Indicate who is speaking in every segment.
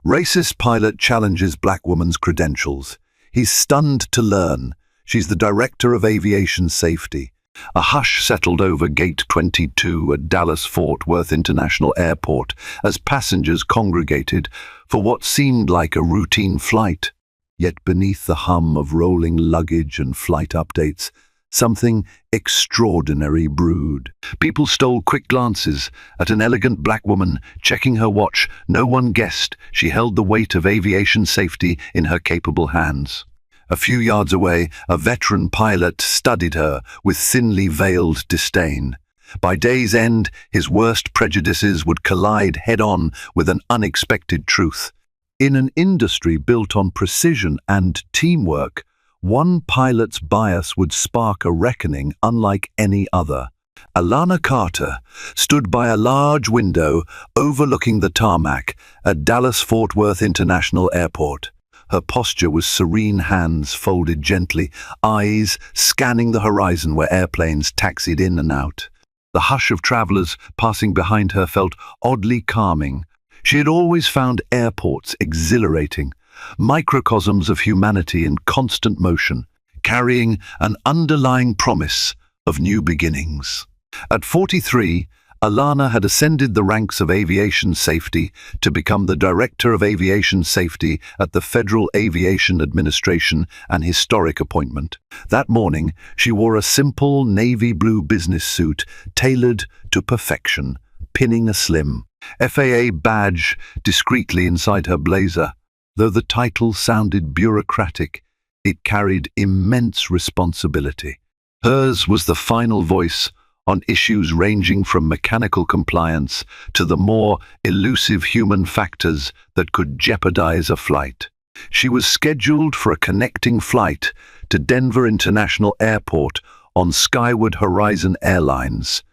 Speaker 1: Racist pilot challenges black woman's credentials. He's stunned to learn she's the Director of Aviation Safety. A hush settled over Gate 22 at Dallas-Fort Worth International Airport as passengers congregated for what seemed like a routine flight. Yet beneath the hum of rolling luggage and flight updates, something extraordinary brewed. People stole quick glances at an elegant black woman checking her watch. No one guessed she held the weight of aviation safety in her capable hands. A few yards away, a veteran pilot studied her with thinly veiled disdain. By day's end, his worst prejudices would collide head-on with an unexpected truth. In an industry built on precision and teamwork, one pilot's bias would spark a reckoning unlike any other. Alana Carter stood by a large window overlooking the tarmac at Dallas-Fort Worth International Airport. Her posture was serene, hands folded gently, eyes scanning the horizon where airplanes taxied in and out. The hush of travelers passing behind her felt oddly calming. She had always found airports exhilarating, microcosms of humanity in constant motion, carrying an underlying promise of new beginnings. At 43, Alana had ascended the ranks of aviation safety to become the Director of Aviation Safety at the Federal Aviation Administration, an historic appointment. That morning, she wore a simple navy blue business suit tailored to perfection, pinning a slim FAA badge discreetly inside her blazer. Though the title sounded bureaucratic, it carried immense responsibility. Hers was the final voice on issues ranging from mechanical compliance to the more elusive human factors that could jeopardize a flight. She was scheduled for a connecting flight to Denver International Airport on Skyward Horizon Airlines,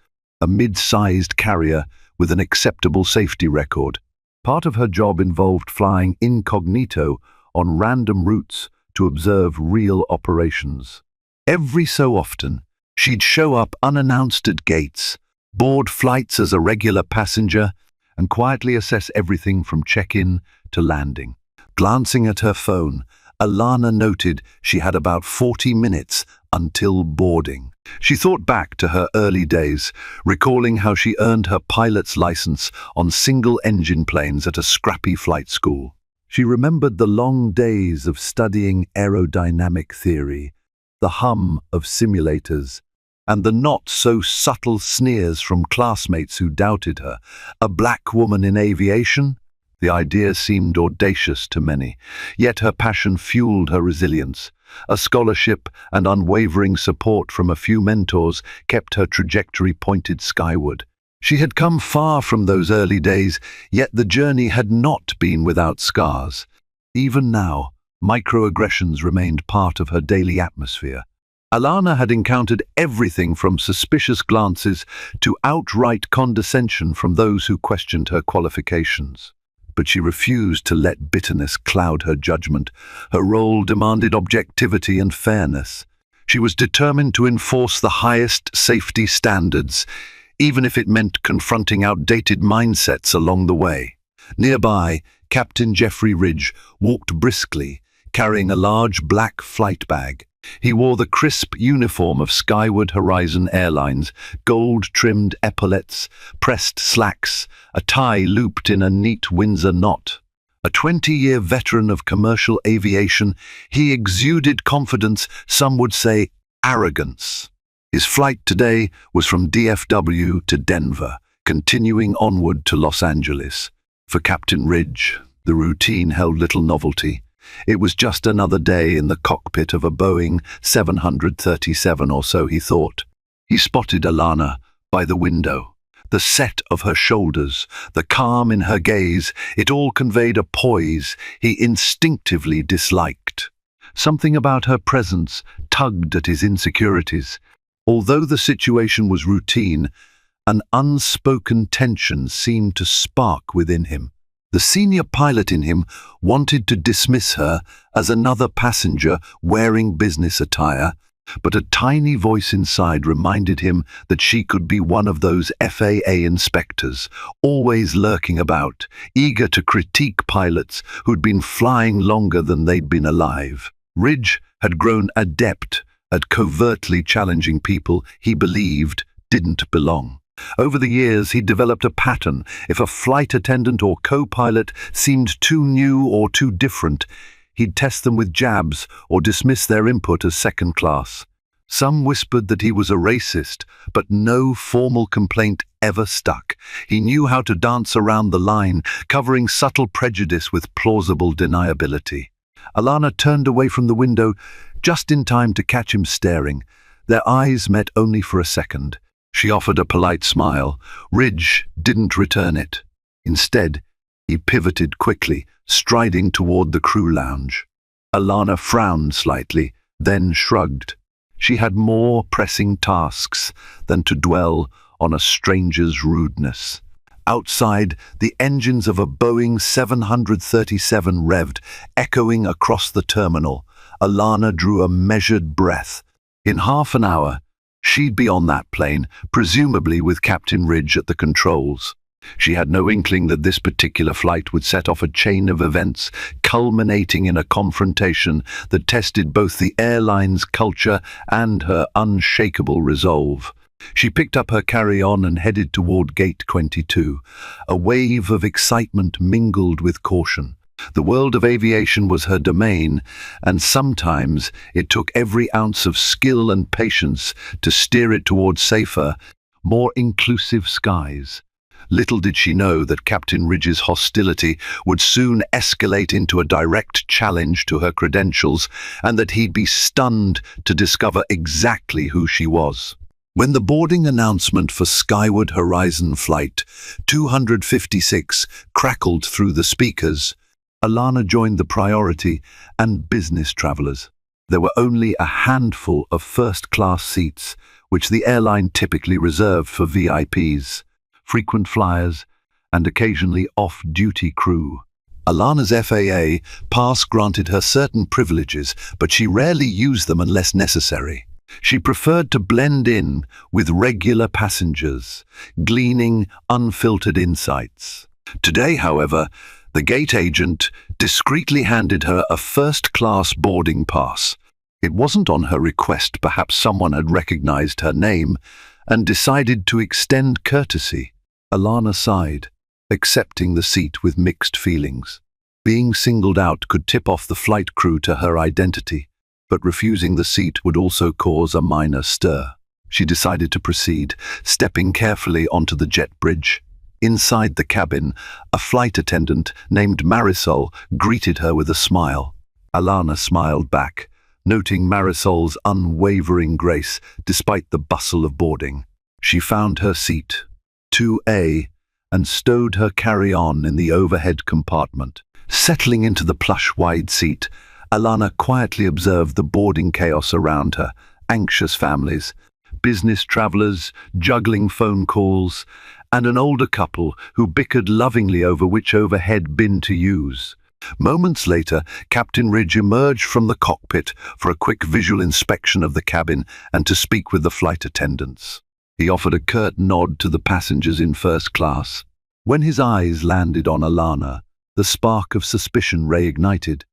Speaker 1: a mid-sized carrier with an acceptable safety record. Part of her job involved flying incognito on random routes to observe real operations. Every so often, she'd show up unannounced at gates, board flights as a regular passenger, and quietly assess everything from check-in to landing. Glancing at her phone, Alana noted she had about 40 minutes until boarding. She thought back to her early days, recalling how she earned her pilot's license on single-engine planes at a scrappy flight school. She remembered the long days of studying aerodynamic theory, the hum of simulators, and the not-so-subtle sneers from classmates who doubted her. A black woman in aviation? The idea seemed audacious to many, yet her passion fueled her resilience. A scholarship and unwavering support from a few mentors kept her trajectory pointed skyward. She had come far from those early days, yet the journey had not been without scars. Even now, microaggressions remained part of her daily atmosphere. Alana had encountered everything from suspicious glances to outright condescension from those who questioned her qualifications. But she refused to let bitterness cloud her judgment. Her role demanded objectivity and fairness. She was determined to enforce the highest safety standards, even if it meant confronting outdated mindsets along the way. Nearby, Captain Jeffrey Ridge walked briskly, carrying a large black flight bag. He wore the crisp uniform of Skyward Horizon Airlines, gold-trimmed epaulets, pressed slacks, a tie looped in a neat Windsor knot. A 20-year veteran of commercial aviation, he exuded confidence, some would say arrogance. His flight today was from DFW to Denver, continuing onward to Los Angeles. For Captain Ridge, the routine held little novelty. It was just another day in the cockpit of a Boeing 737 or so, he thought. He spotted Alana by the window. The set of her shoulders, the calm in her gaze, it all conveyed a poise he instinctively disliked. Something about her presence tugged at his insecurities. Although the situation was routine, an unspoken tension seemed to spark within him. The senior pilot in him wanted to dismiss her as another passenger wearing business attire, But a tiny voice inside reminded him that she could be one of those FAA inspectors, always lurking about, eager to critique pilots who'd been flying longer than they'd been alive. Ridge had grown adept at covertly challenging people he believed didn't belong. Over the years, he'd developed a pattern. If a flight attendant or co-pilot seemed too new or too different, he'd test them with jabs or dismiss their input as second class. Some whispered that he was a racist, but no formal complaint ever stuck. He knew how to dance around the line, covering subtle prejudice with plausible deniability. Alana turned away from the window just in time to catch him staring. Their eyes met only for a second. She offered a polite smile. Ridge didn't return it. Instead, he pivoted quickly, striding toward the crew lounge. Alana frowned slightly, then shrugged. She had more pressing tasks than to dwell on a stranger's rudeness. Outside, the engines of a Boeing 737 revved, echoing across the terminal. Alana drew a measured breath. In half an hour, she'd be on that plane, presumably with Captain Ridge at the controls. She had no inkling that this particular flight would set off a chain of events, culminating in a confrontation that tested both the airline's culture and her unshakable resolve. She picked up her carry-on and headed toward Gate 22. A wave of excitement mingled with caution. The world of aviation was her domain, and sometimes it took every ounce of skill and patience to steer it toward safer, more inclusive skies. Little did she know that Captain Ridge's hostility would soon escalate into a direct challenge to her credentials, and that he'd be stunned to discover exactly who she was. When the boarding announcement for Skyward Horizon Flight 256 crackled through the speakers, Alana joined the priority and business travelers. There were only a handful of first-class seats, which the airline typically reserved for VIPs, frequent flyers, and occasionally off-duty crew. Alana's FAA pass granted her certain privileges, but she rarely used them unless necessary. She preferred to blend in with regular passengers, gleaning unfiltered insights. Today, however, the gate agent discreetly handed her a first-class boarding pass. It wasn't on her request. Perhaps someone had recognized her name and decided to extend courtesy. Alana sighed, accepting the seat with mixed feelings. Being singled out could tip off the flight crew to her identity, but refusing the seat would also cause a minor stir. She decided to proceed, stepping carefully onto the jet bridge. Inside the cabin, a flight attendant named Marisol greeted her with a smile. Alana smiled back, noting Marisol's unwavering grace despite the bustle of boarding. She found her seat, 2A, and stowed her carry-on in the overhead compartment. Settling into the plush wide seat, Alana quietly observed the boarding chaos around her. Anxious families, business travelers juggling phone calls, and an older couple who bickered lovingly over which overhead bin to use. Moments later, Captain Ridge emerged from the cockpit for a quick visual inspection of the cabin and to speak with the flight attendants. He offered a curt nod to the passengers in first class. When his eyes landed on Alana, the spark of suspicion reignited.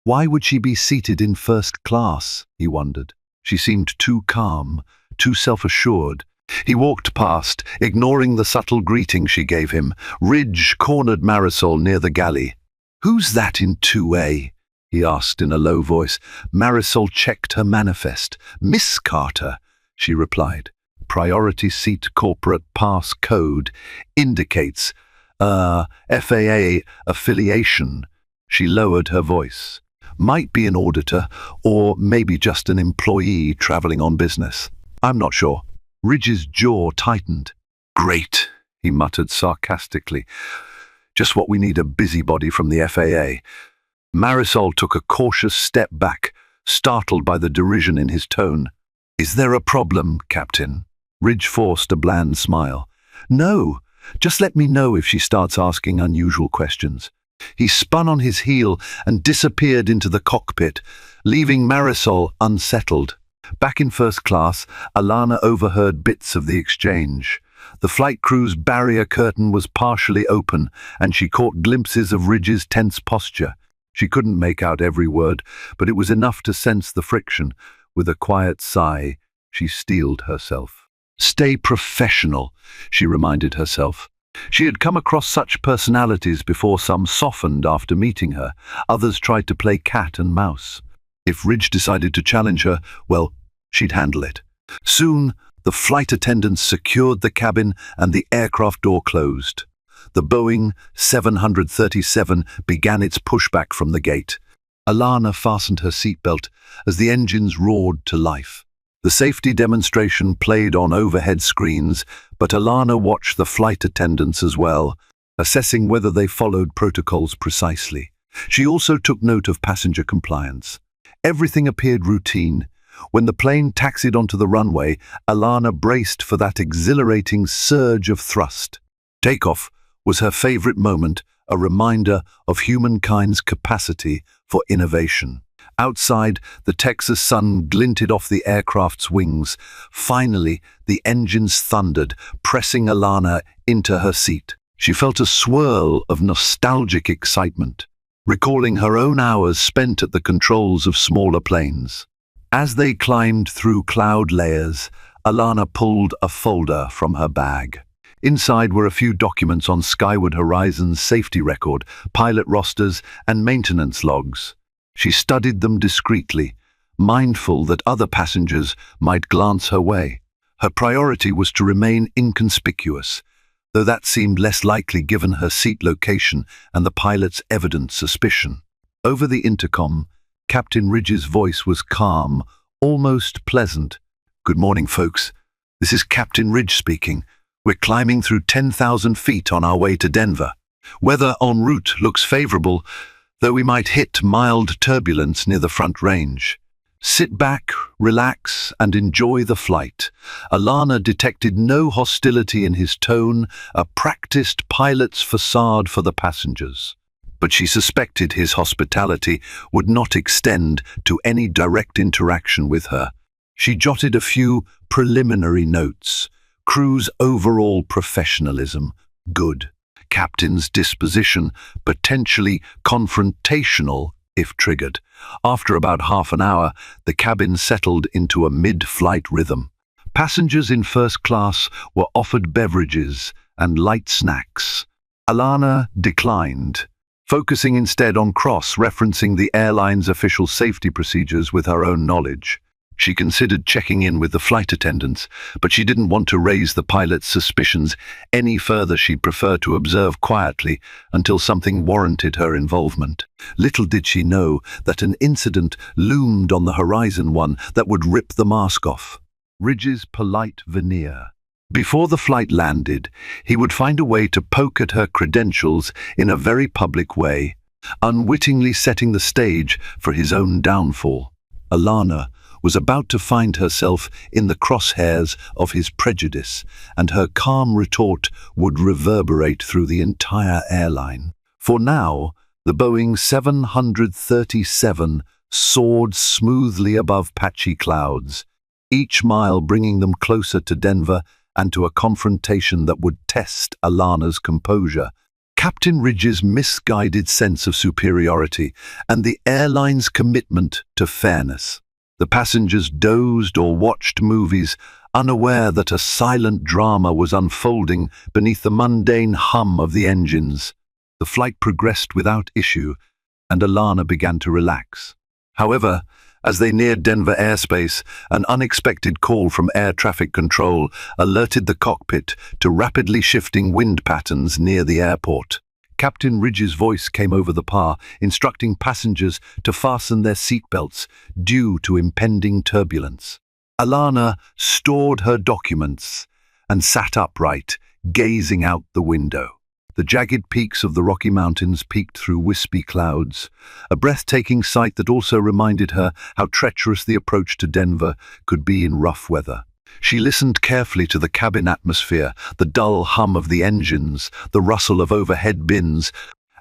Speaker 1: Why would she be seated in first class, he wondered. She seemed too calm, too self-assured. He walked past, ignoring the subtle greeting she gave him. Ridge cornered Marisol near the galley. "Who's that in 2A?" he asked in a low voice. Marisol checked her manifest. "Miss Carter," she replied. "Priority seat corporate pass code indicates FAA affiliation." She lowered her voice. "Might be an auditor, or maybe just an employee traveling on business. I'm not sure." Ridge's jaw tightened. "Great," he muttered sarcastically. "Just what we need, a busybody from the FAA." Marisol took a cautious step back, startled by the derision in his tone. "Is there a problem, Captain?" Ridge forced a bland smile. "No, just let me know if she starts asking unusual questions." He spun on his heel and disappeared into the cockpit, leaving Marisol unsettled. Back in first class, Alana overheard bits of the exchange. The flight crew's barrier curtain was partially open, and she caught glimpses of Ridge's tense posture. She couldn't make out every word, but it was enough to sense the friction. With a quiet sigh, she steeled herself. Stay professional, she reminded herself. She had come across such personalities before. Some softened after meeting her. Others tried to play cat and mouse. If Ridge decided to challenge her, well, she'd handle it. Soon, the flight attendants secured the cabin and the aircraft door closed. The Boeing 737 began its pushback from the gate. Alana fastened her seatbelt as the engines roared to life. The safety demonstration played on overhead screens, but Alana watched the flight attendants as well, assessing whether they followed protocols precisely. She also took note of passenger compliance. Everything appeared routine. When the plane taxied onto the runway, Alana braced for that exhilarating surge of thrust. Takeoff was her favorite moment, a reminder of humankind's capacity for innovation. Outside, the Texas sun glinted off the aircraft's wings. Finally, the engines thundered, pressing Alana into her seat. She felt a swirl of nostalgic excitement, recalling her own hours spent at the controls of smaller planes. As they climbed through cloud layers, Alana pulled a folder from her bag. Inside were a few documents on Skyward Horizon's safety record, pilot rosters, and maintenance logs. She studied them discreetly, mindful that other passengers might glance her way. Her priority was to remain inconspicuous, though that seemed less likely given her seat location and the pilot's evident suspicion. Over the intercom, Captain Ridge's voice was calm, almost pleasant. "Good morning, folks. This is Captain Ridge speaking. We're climbing through 10,000 feet on our way to Denver. Weather en route looks favorable, though we might hit mild turbulence near the front range. Sit back, relax, and enjoy the flight." Alana detected no hostility in his tone, a practiced pilot's facade for the passengers. But she suspected his hospitality would not extend to any direct interaction with her. She jotted a few preliminary notes. Crew's overall professionalism, good. Captain's disposition, potentially confrontational if triggered. After about half an hour, the cabin settled into a mid-flight rhythm. Passengers in first class were offered beverages and light snacks. Alana declined, focusing instead on cross-referencing the airline's official safety procedures with her own knowledge. She considered checking in with the flight attendants, but she didn't want to raise the pilot's suspicions any further. She'd prefer to observe quietly until something warranted her involvement. Little did she know that an incident loomed on the horizon, one that would rip the mask off. Ridge's polite veneer. Before the flight landed, he would find a way to poke at her credentials in a very public way, unwittingly setting the stage for his own downfall. Alana was about to find herself in the crosshairs of his prejudice, and her calm retort would reverberate through the entire airline. For now, the Boeing 737 soared smoothly above patchy clouds, each mile bringing them closer to Denver and to a confrontation that would test Alana's composure. Captain Ridge's misguided sense of superiority and the airline's commitment to fairness. The passengers dozed or watched movies, unaware that a silent drama was unfolding beneath the mundane hum of the engines. The flight progressed without issue, and Alana began to relax. However, as they neared Denver airspace, an unexpected call from air traffic control alerted the cockpit to rapidly shifting wind patterns near the airport. Captain Ridge's voice came over the PA, instructing passengers to fasten their seatbelts due to impending turbulence. Alana stored her documents and sat upright, gazing out the window. The jagged peaks of the Rocky Mountains peeked through wispy clouds, a breathtaking sight that also reminded her how treacherous the approach to Denver could be in rough weather. She listened carefully to the cabin atmosphere, the dull hum of the engines, the rustle of overhead bins,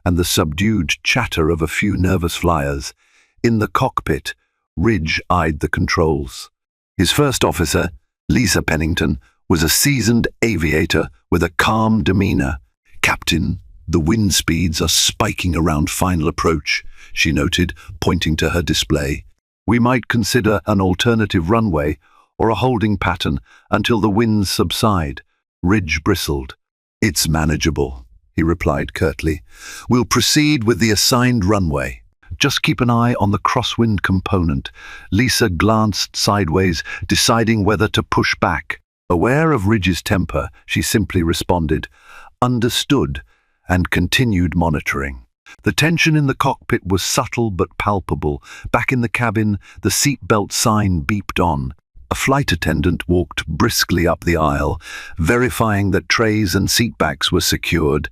Speaker 1: and the subdued chatter of a few nervous flyers. In the cockpit, Ridge eyed the controls. His first officer, Lisa Pennington, was a seasoned aviator with a calm demeanor. "Captain, the wind speeds are spiking around final approach," she noted, pointing to her display. "We might consider an alternative runway or a holding pattern until the winds subside." Ridge bristled. "It's manageable," he replied curtly. "We'll proceed with the assigned runway. Just keep an eye on the crosswind component." Lisa glanced sideways, deciding whether to push back. Aware of Ridge's temper, she simply responded, "Understood," and continued monitoring. The tension in the cockpit was subtle but palpable. Back in the cabin, the seatbelt sign beeped on. A flight attendant walked briskly up the aisle, verifying that trays and seatbacks were secured.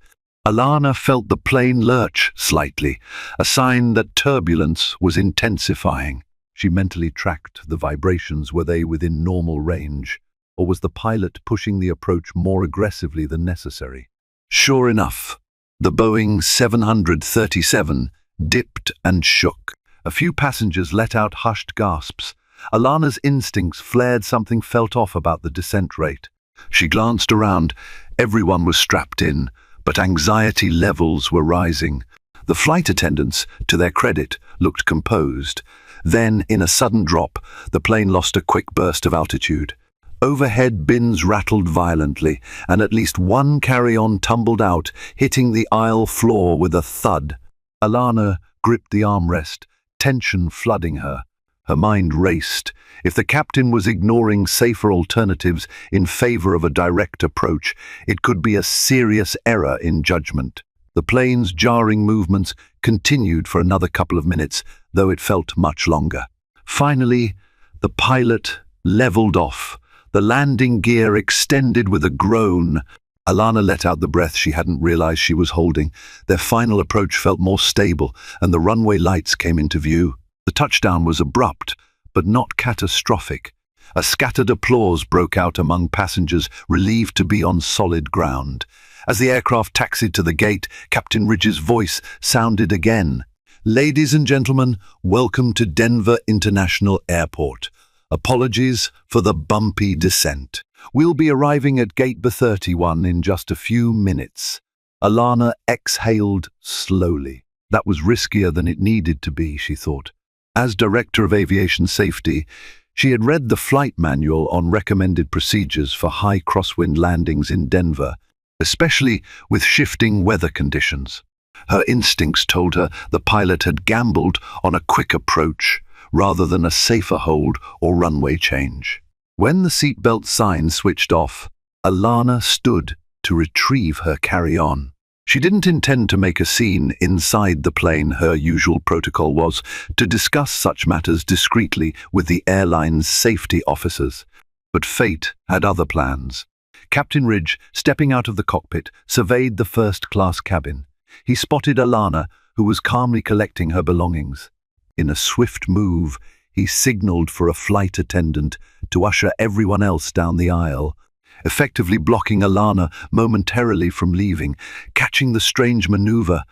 Speaker 1: Alana felt the plane lurch slightly, a sign that turbulence was intensifying. She mentally tracked the vibrations. Were they within normal range, or was the pilot pushing the approach more aggressively than necessary? Sure enough, the Boeing 737 dipped and shook. A few passengers let out hushed gasps. Alana's instincts flared. Something felt off about the descent rate. She glanced around. Everyone was strapped in, but anxiety levels were rising. The flight attendants, to their credit, looked composed. Then, in a sudden drop, the plane lost a quick burst of altitude. Overhead bins rattled violently, and at least one carry-on tumbled out, hitting the aisle floor with a thud. Alana gripped the armrest, tension flooding her. Her mind raced. If the captain was ignoring safer alternatives in favor of a direct approach, it could be a serious error in judgment. The plane's jarring movements continued for another couple of minutes, though it felt much longer. Finally, the pilot leveled off. The landing gear extended with a groan. Alana let out the breath she hadn't realized she was holding. Their final approach felt more stable, and the runway lights came into view. The touchdown was abrupt, but not catastrophic. A scattered applause broke out among passengers, relieved to be on solid ground. As the aircraft taxied to the gate, Captain Ridge's voice sounded again. "Ladies and gentlemen, welcome to Denver International Airport. Apologies for the bumpy descent. We'll be arriving at Gate B31 in just a few minutes." Alana exhaled slowly. That was riskier than it needed to be, she thought. As Director of Aviation Safety, she had read the flight manual on recommended procedures for high crosswind landings in Denver, especially with shifting weather conditions. Her instincts told her the pilot had gambled on a quick approach rather than a safer hold or runway change. When the seatbelt sign switched off, Alana stood to retrieve her carry-on. She didn't intend to make a scene inside the plane. Her usual protocol was to discuss such matters discreetly with the airline's safety officers. But fate had other plans. Captain Ridge, stepping out of the cockpit, surveyed the first-class cabin. He spotted Alana, who was calmly collecting her belongings. In a swift move, he signaled for a flight attendant to usher everyone else down the aisle, effectively blocking Alana momentarily from leaving. Catching the strange maneuver,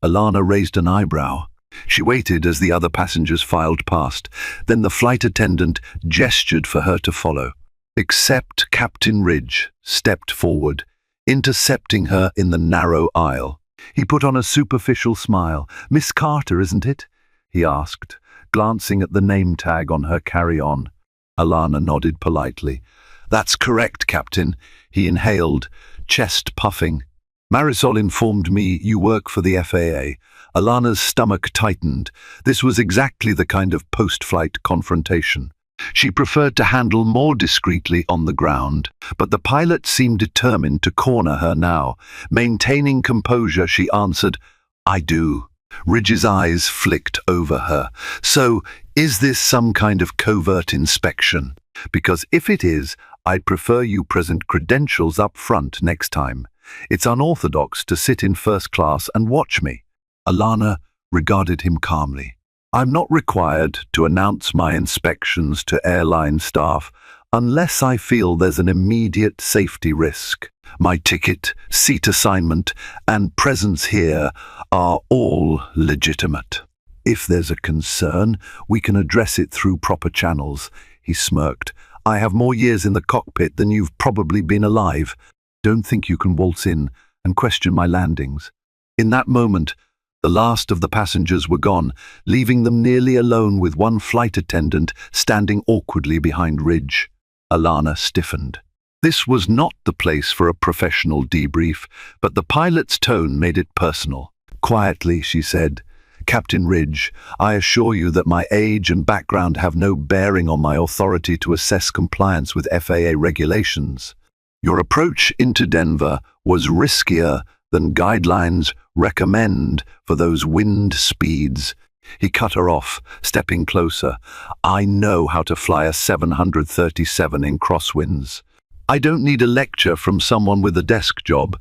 Speaker 1: Alana raised an eyebrow. She waited as the other passengers filed past. Then the flight attendant gestured for her to follow. Except Captain Ridge stepped forward, intercepting her in the narrow aisle. He put on a superficial smile. "Miss Carter, isn't it?" he asked, glancing at the name tag on her carry-on. Alana nodded politely. "That's correct, Captain." He inhaled, chest puffing. "Marisol informed me you work for the FAA." Alana's stomach tightened. This was exactly the kind of post-flight confrontation she preferred to handle more discreetly on the ground, but the pilot seemed determined to corner her now. Maintaining composure, she answered, "I do." Ridge's eyes flicked over her. "So, is this some kind of covert inspection? Because if it is, I'd prefer you present credentials up front next time. It's unorthodox to sit in first class and watch me." Alana regarded him calmly. "I'm not required to announce my inspections to airline staff unless I feel there's an immediate safety risk. My ticket, seat assignment, and presence here are all legitimate. If there's a concern, we can address it through proper channels." He smirked. "I have more years in the cockpit than you've probably been alive. Don't think you can waltz in and question my landings." In that moment, the last of the passengers were gone, leaving them nearly alone with one flight attendant standing awkwardly behind Ridge. Alana stiffened. This was not the place for a professional debrief, but the pilot's tone made it personal. Quietly, she said, "Captain Ridge, I assure you that my age and background have no bearing on my authority to assess compliance with FAA regulations. Your approach into Denver was riskier than guidelines recommend for those wind speeds." He cut her off, stepping closer. "I know how to fly a 737 in crosswinds. I don't need a lecture from someone with a desk job."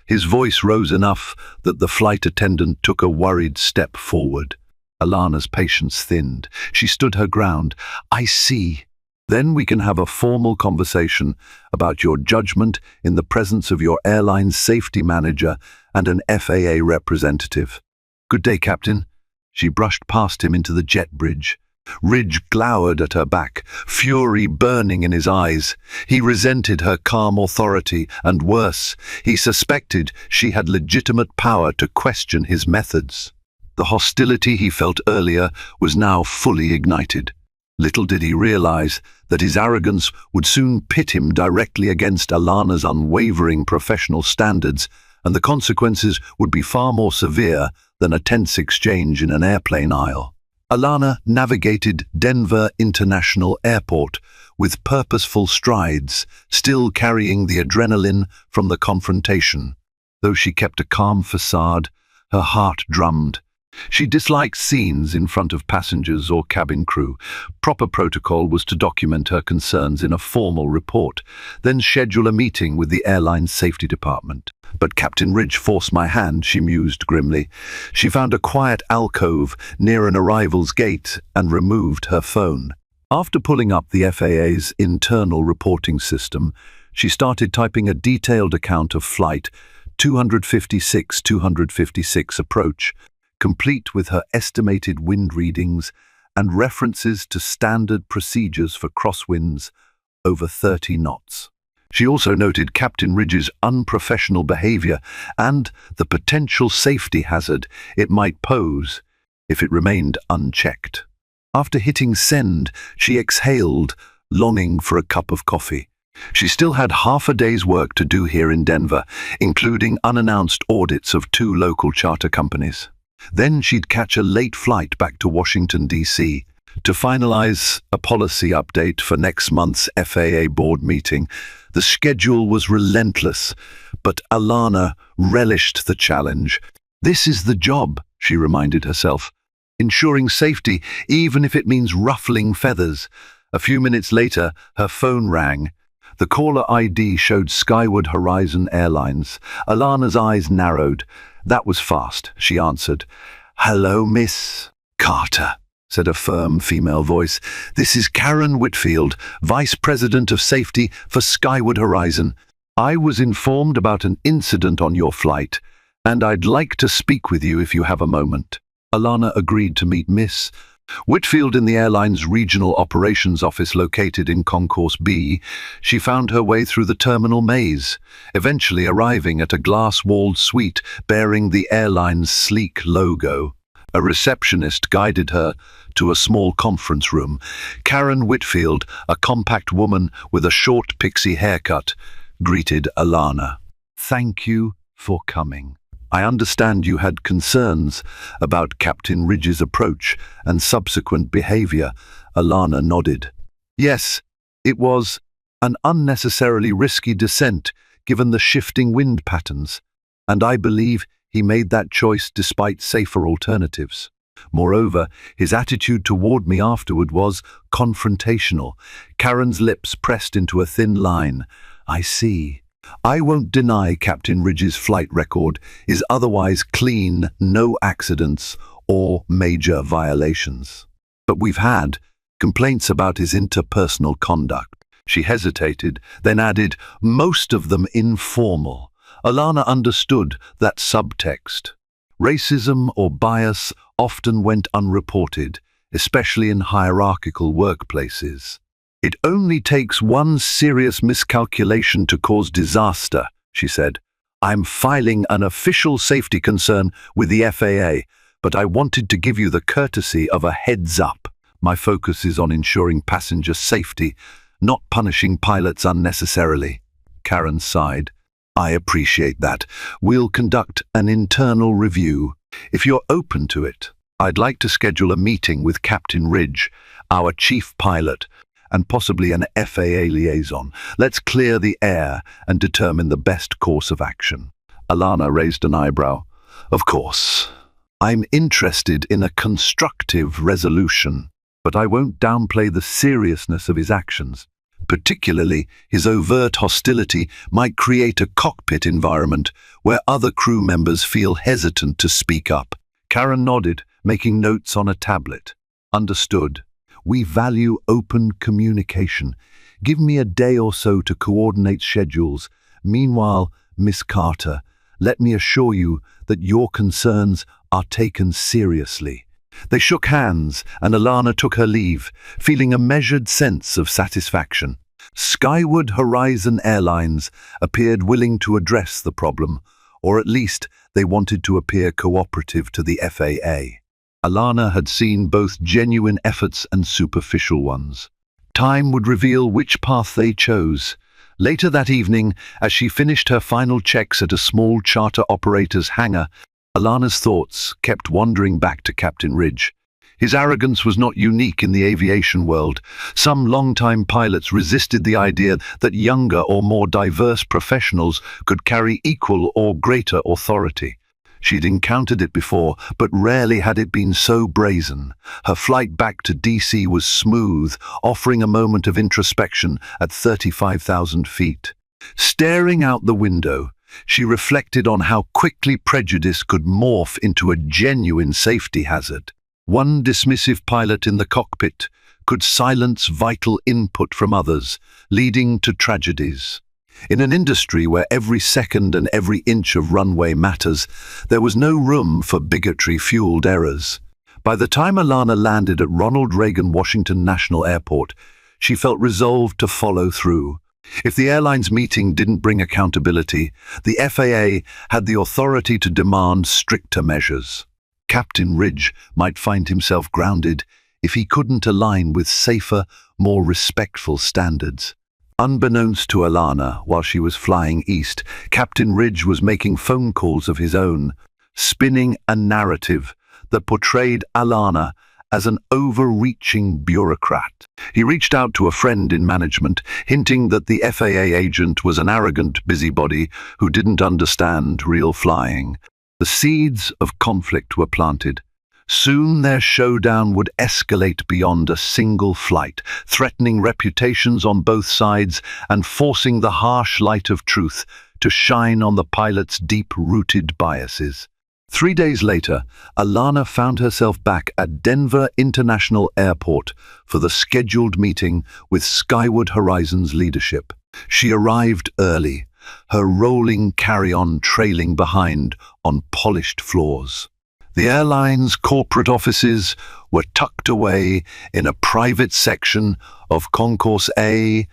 Speaker 1: His voice rose enough that the flight attendant took a worried step forward. Alana's patience thinned. She stood her ground. "I see. Then we can have a formal conversation about your judgment in the presence of your airline's safety manager and an FAA representative." "Good day, Captain." She brushed past him into the jet bridge. Ridge glowered at her back, fury burning in his eyes. He resented her calm authority, and worse, he suspected she had legitimate power to question his methods. The hostility he felt earlier was now fully ignited. Little did he realize that his arrogance would soon pit him directly against Alana's unwavering professional standards, and the consequences would be far more severe than a tense exchange in an airplane aisle. Alana navigated Denver International Airport with purposeful strides, still carrying the adrenaline from the confrontation. Though she kept a calm facade, her heart drummed. She disliked scenes in front of passengers or cabin crew. Proper protocol was to document her concerns in a formal report, then schedule a meeting with the airline's safety department. "But Captain Ridge forced my hand," she mused grimly. She found a quiet alcove near an arrival's gate and removed her phone. After pulling up the FAA's internal reporting system, she started typing a detailed account of Flight 256 approach, complete with her estimated wind readings and references to standard procedures for crosswinds over 30 knots. She also noted Captain Ridge's unprofessional behavior and the potential safety hazard it might pose if it remained unchecked. After hitting send, she exhaled, longing for a cup of coffee. She still had half a day's work to do here in Denver, including unannounced audits of 2 local charter companies. Then she'd catch a late flight back to Washington, D.C., to finalize a policy update for next month's FAA board meeting. The schedule was relentless, but Alana relished the challenge. "This is the job," she reminded herself. "Ensuring safety, even if it means ruffling feathers." A few minutes later, her phone rang. The caller ID showed Skyward Horizon Airlines. Alana's eyes narrowed. "That was fast," she answered. "Hello, Miss Carter," said a firm female voice. "This is Karen Whitfield, Vice President of Safety for Skyward Horizon. I was informed about an incident on your flight, and I'd like to speak with you if you have a moment." Alana agreed to meet Miss Whitfield in the airline's regional operations office located in Concourse B. She found her way through the terminal maze, eventually arriving at a glass-walled suite bearing the airline's sleek logo. A receptionist guided her to a small conference room. Karen Whitfield, a compact woman with a short pixie haircut, greeted Alana. "Thank you for coming. I understand you had concerns about Captain Ridge's approach and subsequent behavior." Alana nodded. "Yes, it was an unnecessarily risky descent given the shifting wind patterns, and I believe he made that choice despite safer alternatives. Moreover, his attitude toward me afterward was confrontational." Karen's lips pressed into a thin line. "I see. I won't deny Captain Ridge's flight record is otherwise clean, no accidents or major violations. But we've had complaints about his interpersonal conduct." She hesitated, then added, "most of them informal." Alana understood that subtext. Racism or bias often went unreported, especially in hierarchical workplaces. "It only takes one serious miscalculation to cause disaster," she said. "I'm filing an official safety concern with the FAA, but I wanted to give you the courtesy of a heads up. My focus is on ensuring passenger safety, not punishing pilots unnecessarily." Karen sighed. "I appreciate that. We'll conduct an internal review. If you're open to it, I'd like to schedule a meeting with Captain Ridge, our chief pilot, and possibly an FAA liaison. Let's clear the air and determine the best course of action." Alana raised an eyebrow. "Of course. I'm interested in a constructive resolution, but I won't downplay the seriousness of his actions. Particularly, his overt hostility might create a cockpit environment where other crew members feel hesitant to speak up." Karen nodded, making notes on a tablet. "Understood. We value open communication. Give me a day or so to coordinate schedules. Meanwhile, Miss Carter, let me assure you that your concerns are taken seriously." They shook hands, and Alana took her leave, feeling a measured sense of satisfaction. Skyward Horizon Airlines appeared willing to address the problem, or at least they wanted to appear cooperative to the FAA. Alana had seen both genuine efforts and superficial ones. Time would reveal which path they chose. Later that evening, as she finished her final checks at a small charter operator's hangar, Alana's thoughts kept wandering back to Captain Ridge. His arrogance was not unique in the aviation world. Some long-time pilots resisted the idea that younger or more diverse professionals could carry equal or greater authority. She'd encountered it before, but rarely had it been so brazen. Her flight back to DC was smooth, offering a moment of introspection at 35,000 feet. Staring out the window, she reflected on how quickly prejudice could morph into a genuine safety hazard. One dismissive pilot in the cockpit could silence vital input from others, leading to tragedies. In an industry where every second and every inch of runway matters, there was no room for bigotry-fueled errors. By the time Alana landed at Ronald Reagan Washington National Airport, she felt resolved to follow through. If the airline's meeting didn't bring accountability, the FAA had the authority to demand stricter measures. Captain Ridge might find himself grounded if he couldn't align with safer, more respectful standards. Unbeknownst to Alana, while she was flying east, Captain Ridge was making phone calls of his own, spinning a narrative that portrayed Alana as an overreaching bureaucrat. He reached out to a friend in management, hinting that the FAA agent was an arrogant busybody who didn't understand real flying. The seeds of conflict were planted. Soon their showdown would escalate beyond a single flight, threatening reputations on both sides and forcing the harsh light of truth to shine on the pilot's deep-rooted biases. 3 days later, Alana found herself back at Denver International Airport for the scheduled meeting with Skyward Horizon's leadership. She arrived early, her rolling carry-on trailing behind on polished floors. The airline's corporate offices were tucked away in a private section of Concourse A,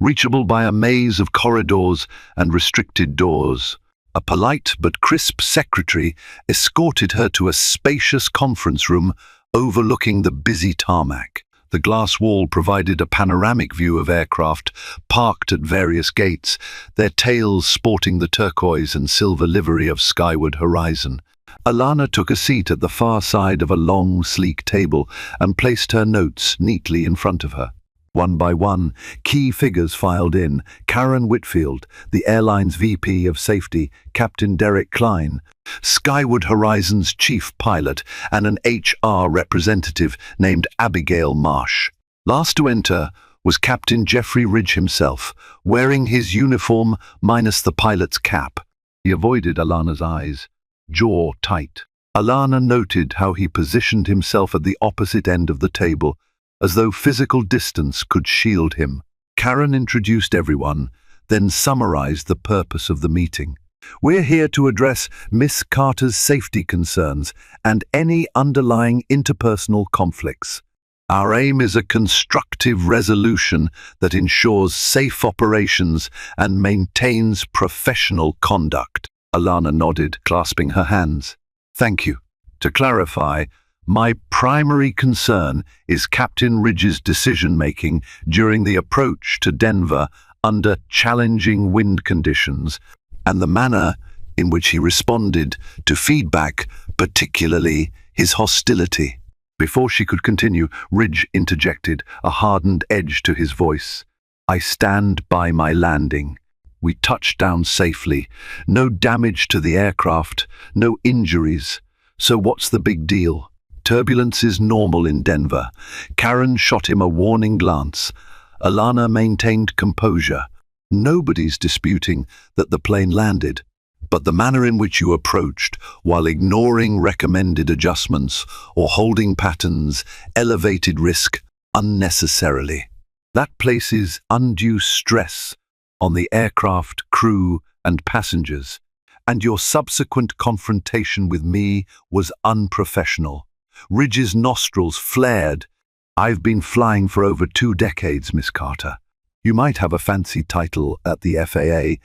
Speaker 1: reachable by a maze of corridors and restricted doors. A polite but crisp secretary escorted her to a spacious conference room overlooking the busy tarmac. The glass wall provided a panoramic view of aircraft parked at various gates, their tails sporting the turquoise and silver livery of Skyward Horizon. Alana took a seat at the far side of a long, sleek table and placed her notes neatly in front of her. One by one, key figures filed in: Karen Whitfield, the airline's VP of Safety, Captain Derek Klein, Skyward Horizon's chief pilot, and an HR representative named Abigail Marsh. Last to enter was Captain Jeffrey Ridge himself, wearing his uniform minus the pilot's cap. He avoided Alana's eyes, jaw tight. Alana noted how he positioned himself at the opposite end of the table, as though physical distance could shield him. Karen introduced everyone, then summarized the purpose of the meeting. "We're here to address Miss Carter's safety concerns and any underlying interpersonal conflicts. Our aim is a constructive resolution that ensures safe operations and maintains professional conduct. Alana nodded, clasping her hands. Thank you. To clarify, my primary concern is Captain Ridge's decision-making during the approach to Denver under challenging wind conditions and the manner in which he responded to feedback, particularly his hostility. Before she could continue, Ridge interjected, a hardened edge to his voice. I stand by my landing. We touched down safely. No damage to the aircraft, no injuries. So what's the big deal? Turbulence is normal in Denver. Karen shot him a warning glance. Alana maintained composure. Nobody's disputing that the plane landed, but the manner in which you approached, while ignoring recommended adjustments or holding patterns, elevated risk unnecessarily. That places undue stress on the aircraft, crew, and passengers, and your subsequent confrontation with me was unprofessional. Ridge's nostrils flared. I've been flying for over 2 decades, Miss Carter. You might have a fancy title at the FAA,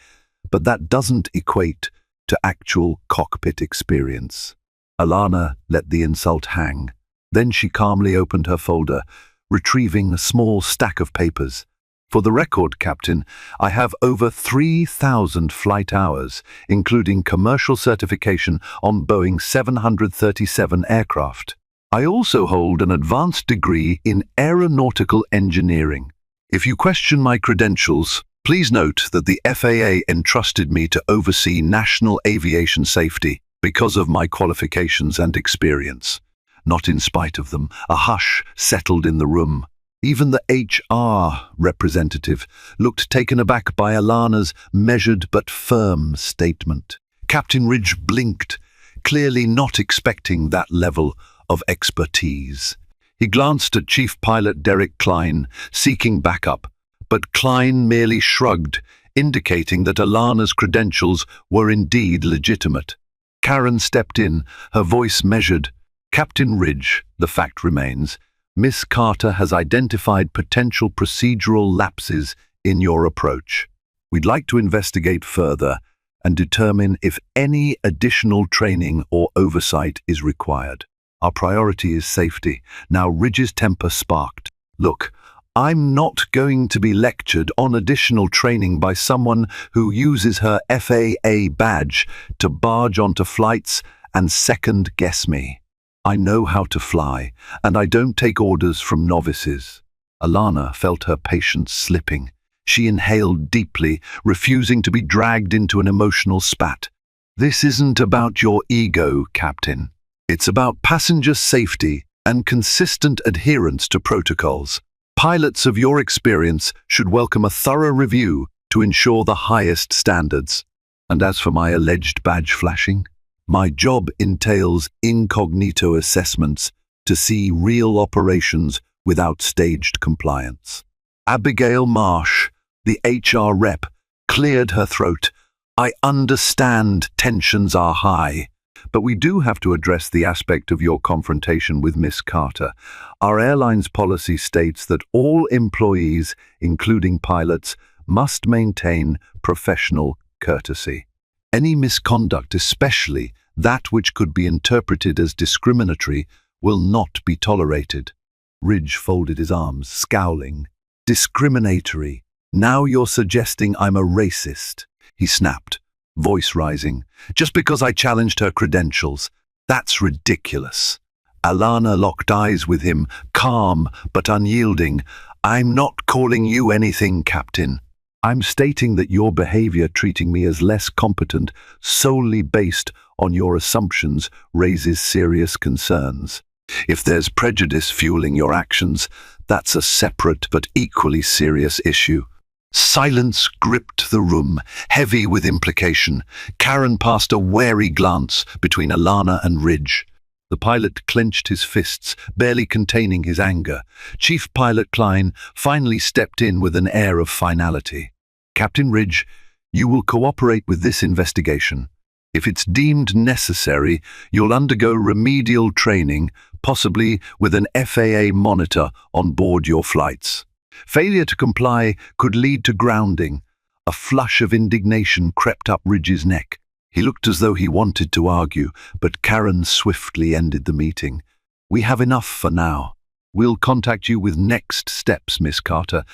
Speaker 1: but that doesn't equate to actual cockpit experience. Alana let the insult hang. Then she calmly opened her folder, retrieving a small stack of papers. For the record, Captain, I have over 3,000 flight hours, including commercial certification on Boeing 737 aircraft. I also hold an advanced degree in aeronautical engineering. If you question my credentials, please note that the FAA entrusted me to oversee national aviation safety because of my qualifications and experience. Not in spite of them, a hush settled in the room. Even the HR representative looked taken aback by Alana's measured but firm statement. Captain Ridge blinked, clearly not expecting that level of expertise. He glanced at Chief Pilot Derek Klein, seeking backup, but Klein merely shrugged, indicating that Alana's credentials were indeed legitimate. Karen stepped in, her voice measured. Captain Ridge, the fact remains, Miss Carter has identified potential procedural lapses in your approach. We'd like to investigate further and determine if any additional training or oversight is required. Our priority is safety. Now Ridge's temper sparked. Look, I'm not going to be lectured on additional training by someone who uses her FAA badge to barge onto flights and second-guess me. I know how to fly, and I don't take orders from novices. Alana felt her patience slipping. She inhaled deeply, refusing to be dragged into an emotional spat. This isn't about your ego, Captain. It's about passenger safety and consistent adherence to protocols. Pilots of your experience should welcome a thorough review to ensure the highest standards. And as for my alleged badge flashing, my job entails incognito assessments to see real operations without staged compliance. Abigail Marsh, the HR rep, cleared her throat. I understand tensions are high, but we do have to address the aspect of your confrontation with Miss Carter. Our airline's policy states that all employees, including pilots, must maintain professional courtesy. Any misconduct, especially that which could be interpreted as discriminatory, will not be tolerated. Ridge folded his arms, scowling. Discriminatory. Now you're suggesting I'm a racist, he snapped, voice rising. Just because I challenged her credentials. That's ridiculous. Alana locked eyes with him, calm but unyielding. I'm not calling you anything, Captain. I'm stating that your behavior treating me as less competent solely based on your assumptions raises serious concerns. If there's prejudice fueling your actions, that's a separate but equally serious issue. Silence gripped the room, heavy with implication. Karen passed a wary glance between Alana and Ridge. The pilot clenched his fists, barely containing his anger. Chief Pilot Klein finally stepped in with an air of finality. Captain Ridge, you will cooperate with this investigation. If it's deemed necessary, you'll undergo remedial training, possibly with an FAA monitor on board your flights. Failure to comply could lead to grounding. A flush of indignation crept up Ridge's neck. He looked as though he wanted to argue, but Karen swiftly ended the meeting. "We have enough for now. We'll contact you with next steps, Miss Carter.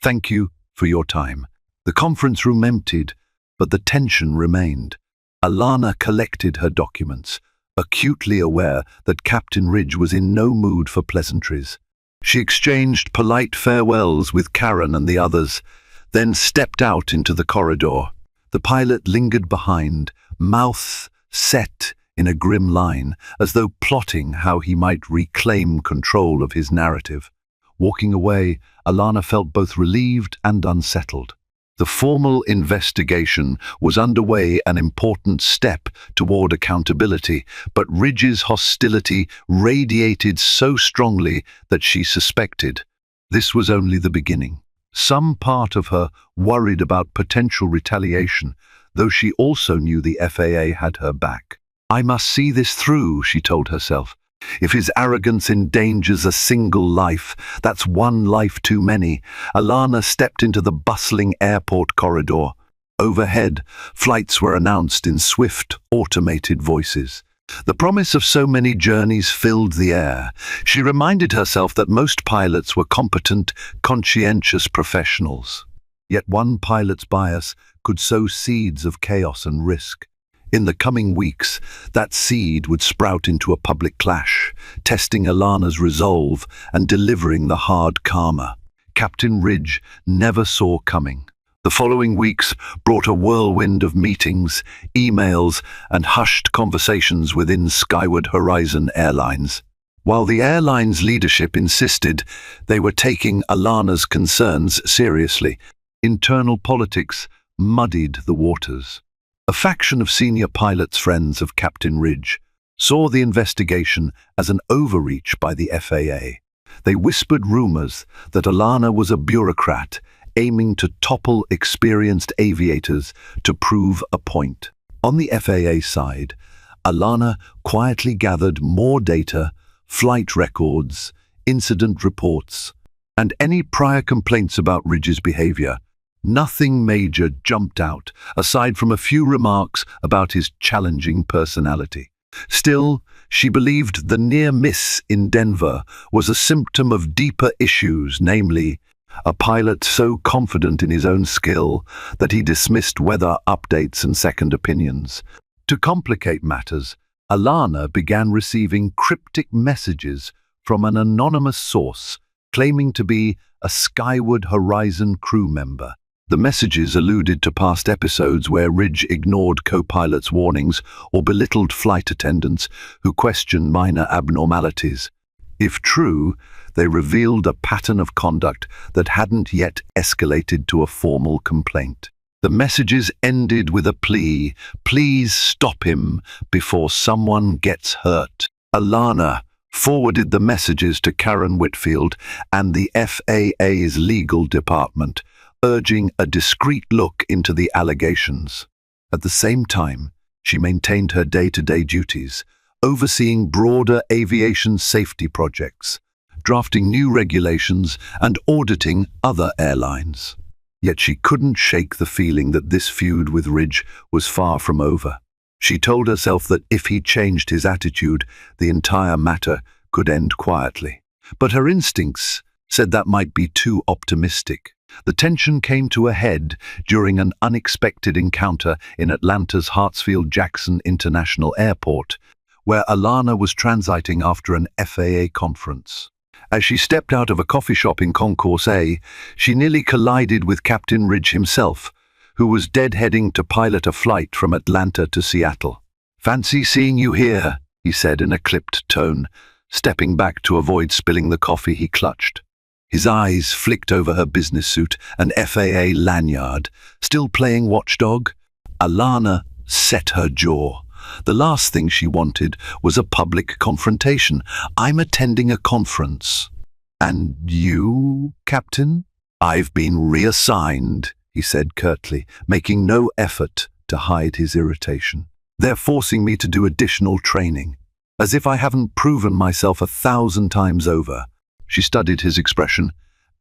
Speaker 1: Thank you for your time." The conference room emptied, but the tension remained. Alana collected her documents, acutely aware that Captain Ridge was in no mood for pleasantries. She exchanged polite farewells with Karen and the others, then stepped out into the corridor. The pilot lingered behind, mouth set in a grim line, as though plotting how he might reclaim control of his narrative. Walking away, Alana felt both relieved and unsettled. The formal investigation was underway, an important step toward accountability, but Ridge's hostility radiated so strongly that she suspected this was only the beginning. Some part of her worried about potential retaliation, though she also knew the FAA had her back. "I must see this through," she told herself. "If his arrogance endangers a single life, that's one life too many." Alana stepped into the bustling airport corridor. Overhead, flights were announced in swift, automated voices. The promise of so many journeys filled the air. She reminded herself that most pilots were competent, conscientious professionals. Yet one pilot's bias could sow seeds of chaos and risk. In the coming weeks, that seed would sprout into a public clash, testing Alana's resolve and delivering the hard karma Captain Ridge never saw coming. The following weeks brought a whirlwind of meetings, emails, and hushed conversations within Skyward Horizon Airlines. While the airline's leadership insisted they were taking Alana's concerns seriously, internal politics muddied the waters. A faction of senior pilots, friends of Captain Ridge, saw the investigation as an overreach by the FAA. They whispered rumors that Alana was a bureaucrat aiming to topple experienced aviators to prove a point. On the FAA side, Alana quietly gathered more data, flight records, incident reports, and any prior complaints about Ridge's behavior. Nothing major jumped out, aside from a few remarks about his challenging personality. Still, she believed the near miss in Denver was a symptom of deeper issues, namely, a pilot so confident in his own skill that he dismissed weather updates and second opinions. To complicate matters, Alana began receiving cryptic messages from an anonymous source claiming to be a Skyward Horizon crew member. The messages alluded to past episodes where Ridge ignored co-pilots' warnings or belittled flight attendants who questioned minor abnormalities. If true, they revealed a pattern of conduct that hadn't yet escalated to a formal complaint. The messages ended with a plea: "Please stop him before someone gets hurt." Alana forwarded the messages to Karen Whitfield and the FAA's legal department, urging a discreet look into the allegations. At the same time, she maintained her day-to-day duties, overseeing broader aviation safety projects, drafting new regulations, and auditing other airlines. Yet she couldn't shake the feeling that this feud with Ridge was far from over. She told herself that if he changed his attitude, the entire matter could end quietly. But her instincts said that might be too optimistic. The tension came to a head during an unexpected encounter in Atlanta's Hartsfield-Jackson International Airport, where Alana was transiting after an FAA conference. As she stepped out of a coffee shop in Concourse A, she nearly collided with Captain Ridge himself, who was deadheading to pilot a flight from Atlanta to Seattle. "Fancy seeing you here," he said in a clipped tone, stepping back to avoid spilling the coffee he clutched. His eyes flicked over her business suit and FAA lanyard. Still playing watchdog? Alana set her jaw. The last thing she wanted was a public confrontation. "I'm attending a conference." "And you, Captain?" "I've been reassigned," he said curtly, making no effort to hide his irritation. They're forcing me to do additional training, as if I haven't proven myself 1,000 times over. She studied his expression.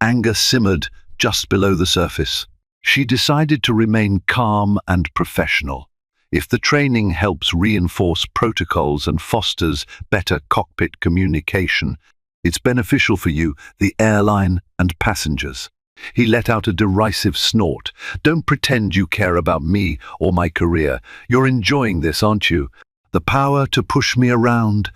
Speaker 1: Anger simmered just below the surface. She decided to remain calm and professional. If the training helps reinforce protocols and fosters better cockpit communication, it's beneficial for you, the airline, and passengers. He let out a derisive snort. Don't pretend you care about me or my career. You're enjoying this, aren't you? The power to push me around.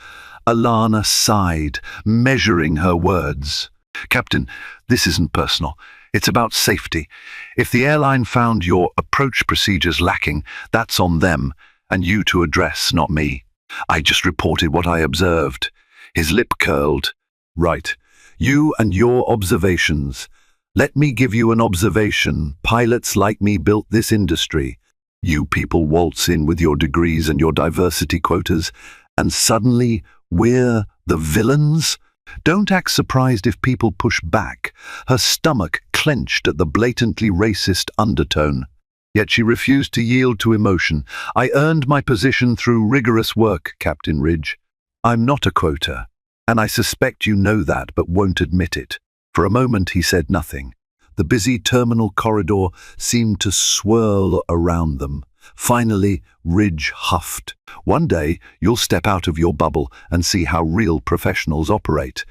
Speaker 1: Alana sighed, measuring her words. Captain, this isn't personal. It's about safety. If the airline found your approach procedures lacking, that's on them, and you to address, not me. I just reported what I observed. His lip curled. Right. You and your observations. Let me give you an observation. Pilots like me built this industry. You people waltz in with your degrees and your diversity quotas, and suddenly we're the villains? Don't act surprised if people push back. Her stomach clenched at the blatantly racist undertone. Yet she refused to yield to emotion. I earned my position through rigorous work, Captain Ridge. I'm not a quota, and I suspect you know that but won't admit it. For a moment he said nothing. The busy terminal corridor seemed to swirl around them. Finally, Ridge huffed. One day, you'll step out of your bubble and see how real professionals operate.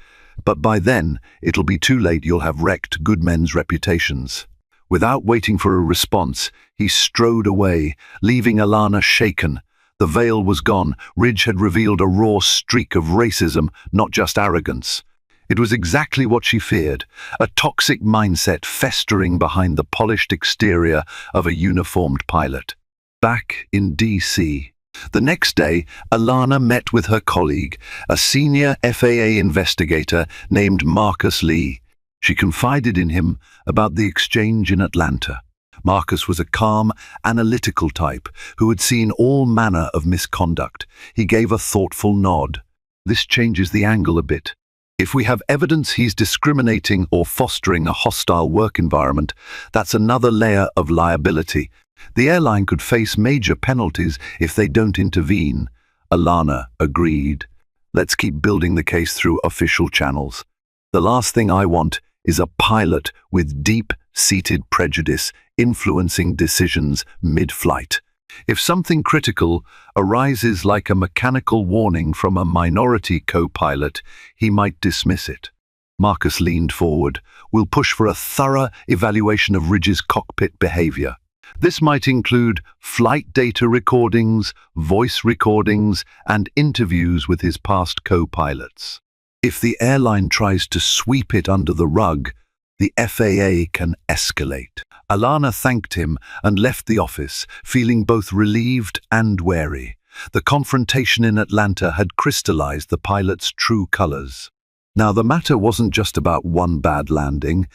Speaker 1: But by then, it'll be too late. You'll have wrecked good men's reputations. Without waiting for a response, he strode away, leaving Alana shaken. The veil was gone. Ridge had revealed a raw streak of racism, not just arrogance. It was exactly what she feared, a toxic mindset festering behind the polished exterior of a uniformed pilot. Back in D.C. The next day, Alana met with her colleague, a senior FAA investigator named Marcus Lee. She confided in him about the exchange in Atlanta. Marcus was a calm, analytical type who had seen all manner of misconduct. He gave a thoughtful nod. This changes the angle a bit. If we have evidence he's discriminating or fostering a hostile work environment, that's another layer of liability. The airline could face major penalties if they don't intervene. Alana agreed. Let's keep building the case through official channels. The last thing I want is a pilot with deep-seated prejudice influencing decisions mid-flight. If something critical arises like a mechanical warning from a minority co-pilot, he might dismiss it. Marcus leaned forward. We'll push for a thorough evaluation of Ridge's cockpit behavior. This might include flight data recordings, voice recordings, and interviews with his past co-pilots. If the airline tries to sweep it under the rug, the FAA can escalate. Alana thanked him and left the office, feeling both relieved and wary. The confrontation in Atlanta had crystallized the pilot's true colors. Now, the matter wasn't just about one bad landing.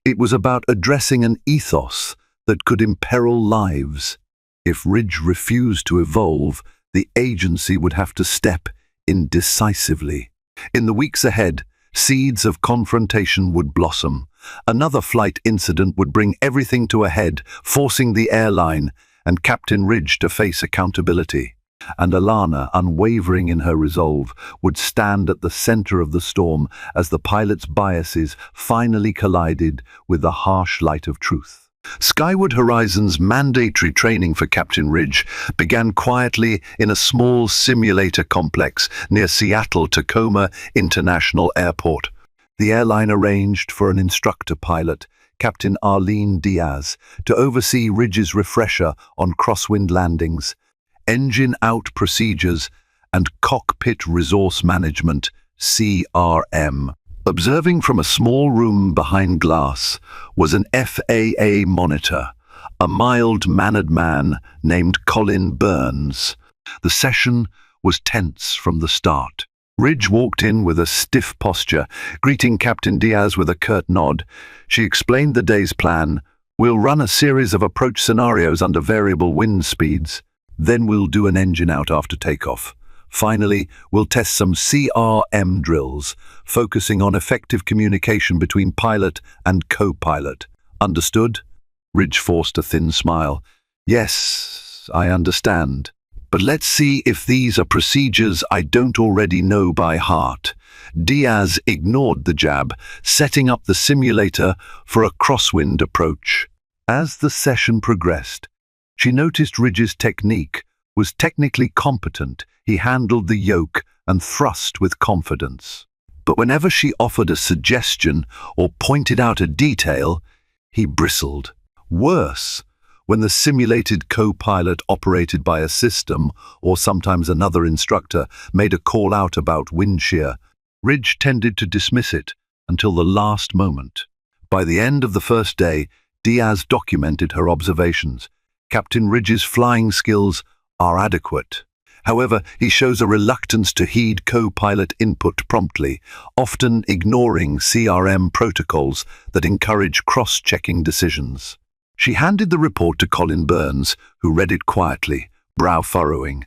Speaker 1: It was about addressing an ethos that could imperil lives. If Ridge refused to evolve, the agency would have to step in decisively. In the weeks ahead, seeds of confrontation would blossom. Another flight incident would bring everything to a head, forcing the airline and Captain Ridge to face accountability. And Alana, unwavering in her resolve, would stand at the center of the storm as the pilot's biases finally collided with the harsh light of truth. Skyward Horizon's mandatory training for Captain Ridge began quietly in a small simulator complex near Seattle-Tacoma International Airport. The airline arranged for an instructor pilot, Captain Arlene Diaz, to oversee Ridge's refresher on crosswind landings, engine-out procedures, and cockpit resource management, CRM. Observing from a small room behind glass was an FAA monitor, a mild-mannered man named Colin Burns. The session was tense from the start. Ridge walked in with a stiff posture, greeting Captain Diaz with a curt nod. She explained the day's plan. We'll run a series of approach scenarios under variable wind speeds. Then we'll do an engine out after takeoff. Finally, we'll test some CRM drills, focusing on effective communication between pilot and co-pilot. Understood? Ridge forced a thin smile. Yes, I understand. But let's see if these are procedures I don't already know by heart. Diaz ignored the jab, setting up the simulator for a crosswind approach. As the session progressed, she noticed Ridge's technique was technically competent. He handled the yoke and thrust with confidence. But whenever she offered a suggestion or pointed out a detail, he bristled. Worse, when the simulated co-pilot operated by a system, or sometimes another instructor, made a call out about wind shear, Ridge tended to dismiss it until the last moment. By the end of the first day, Diaz documented her observations. Captain Ridge's flying skills are adequate. However, he shows a reluctance to heed co-pilot input promptly, often ignoring CRM protocols that encourage cross-checking decisions. She handed the report to Colin Burns, who read it quietly, brow furrowing.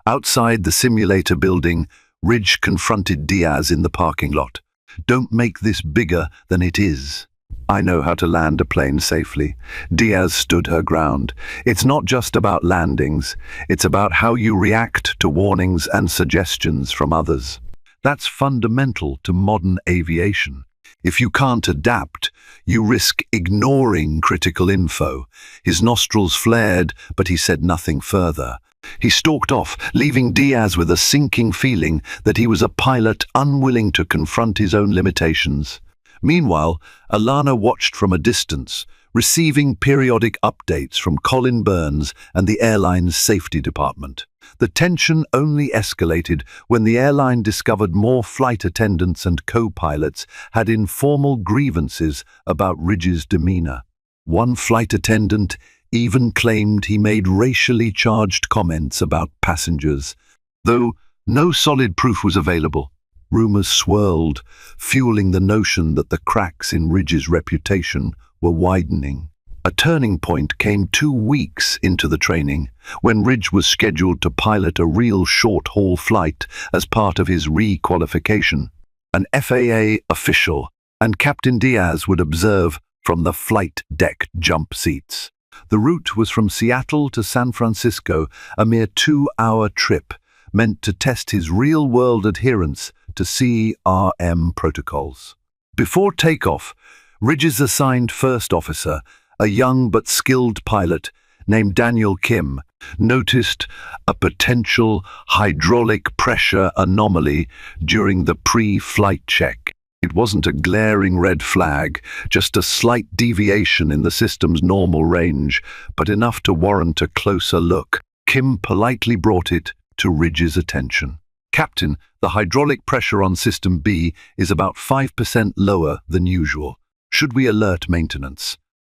Speaker 1: Outside the simulator building, Ridge confronted Diaz in the parking lot. "Don't make this bigger than it is." "I know how to land a plane safely." Diaz stood her ground. "It's not just about landings. It's about how you react to warnings and suggestions from others. That's fundamental to modern aviation. If you can't adapt, you risk ignoring critical info." His nostrils flared, but he said nothing further. He stalked off, leaving Diaz with a sinking feeling that he was a pilot unwilling to confront his own limitations. Meanwhile, Alana watched from a distance, receiving periodic updates from Colin Burns and the airline's safety department. The tension only escalated when the airline discovered more flight attendants and co-pilots had informal grievances about Ridge's demeanor. One flight attendant even claimed he made racially charged comments about passengers. Though no solid proof was available, rumors swirled, fueling the notion that the cracks in Ridge's reputation were widening. A turning point came 2 weeks into the training, when Ridge was scheduled to pilot a real short-haul flight as part of his re-qualification. An FAA official and Captain Diaz would observe from the flight deck jump seats. The route was from Seattle to San Francisco, a mere 2-hour trip, meant to test his real-world adherence to CRM protocols. Before takeoff, Ridge's assigned first officer, a young but skilled pilot named Daniel Kim, noticed a potential hydraulic pressure anomaly during the pre-flight check. It wasn't a glaring red flag, just a slight deviation in the system's normal range, but enough to warrant a closer look. Kim politely brought it to Ridge's attention. "Captain, the hydraulic pressure on System B is about 5% lower than usual. Should we alert maintenance?"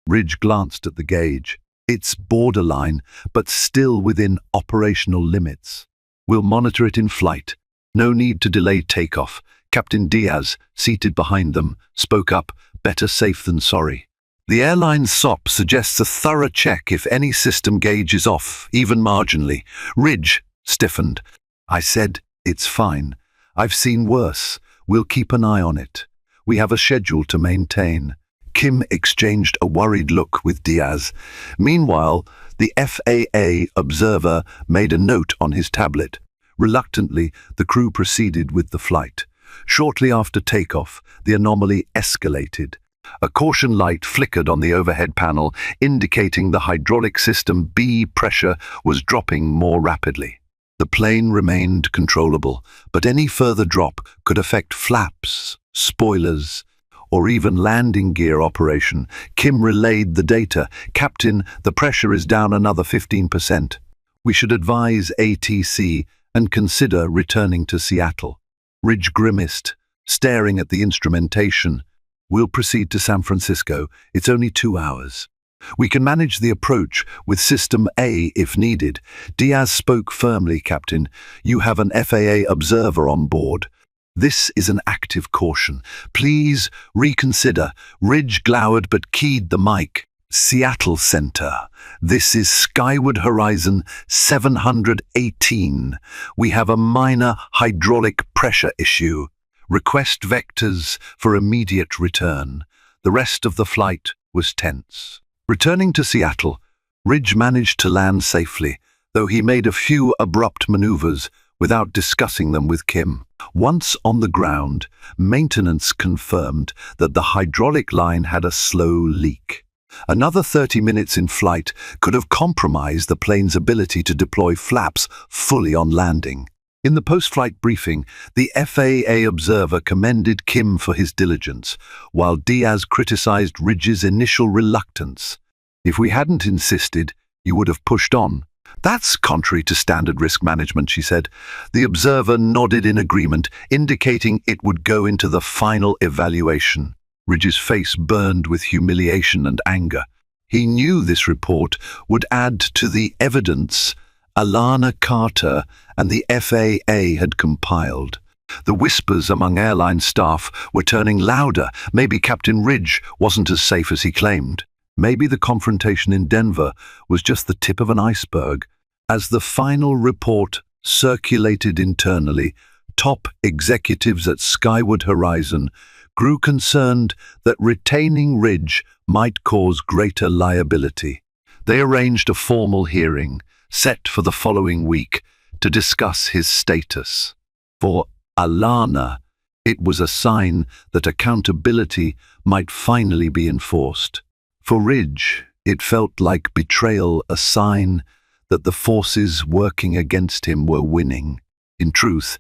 Speaker 1: Ridge glanced at the gauge. "It's borderline, but still within operational limits. We'll monitor it in flight. No need to delay takeoff." Captain Diaz, seated behind them, spoke up, "Better safe than sorry." "The airline's SOP suggests a thorough check if any system gauge is off, even marginally." Ridge stiffened. "I said, it's fine. I've seen worse. We'll keep an eye on it. We have a schedule to maintain." Kim exchanged a worried look with Diaz. Meanwhile, the FAA observer made a note on his tablet. Reluctantly, the crew proceeded with the flight. Shortly after takeoff, the anomaly escalated. A caution light flickered on the overhead panel, indicating the hydraulic system B pressure was dropping more rapidly. The plane remained controllable, but any further drop could affect flaps, spoilers, or even landing gear operation. Kim relayed the data. "Captain, the pressure is down another 15%. We should advise ATC and consider returning to Seattle." Ridge grimaced, staring at the instrumentation. "We'll proceed to San Francisco. It's only 2 hours. We can manage the approach with System A if needed." Diaz spoke firmly. "Captain, you have an FAA observer on board. This is an active caution. Please reconsider." Ridge glowered but keyed the mic. "Seattle Center. This is Skyward Horizon 718. We have a minor hydraulic pressure issue. Request vectors for immediate return." The rest of the flight was tense. Returning to Seattle, Ridge managed to land safely, though he made a few abrupt maneuvers without discussing them with Kim. Once on the ground, maintenance confirmed that the hydraulic line had a slow leak. Another 30 minutes in flight could have compromised the plane's ability to deploy flaps fully on landing. In the post-flight briefing, the FAA observer commended Kim for his diligence, while Diaz criticized Ridge's initial reluctance. "If we hadn't insisted, you would have pushed on." "That's contrary to standard risk management," she said. The observer nodded in agreement, indicating it would go into the final evaluation. Ridge's face burned with humiliation and anger. He knew this report would add to the evidence Alana Carter and the FAA had compiled. The whispers among airline staff were turning louder. Maybe Captain Ridge wasn't as safe as he claimed. Maybe the confrontation in Denver was just the tip of an iceberg. As the final report circulated internally, top executives at Skyward Horizon grew concerned that retaining Ridge might cause greater liability. They arranged a formal hearing, set for the following week, to discuss his status. For Alana, it was a sign that accountability might finally be enforced. For Ridge, it felt like betrayal, a sign that the forces working against him were winning. In truth,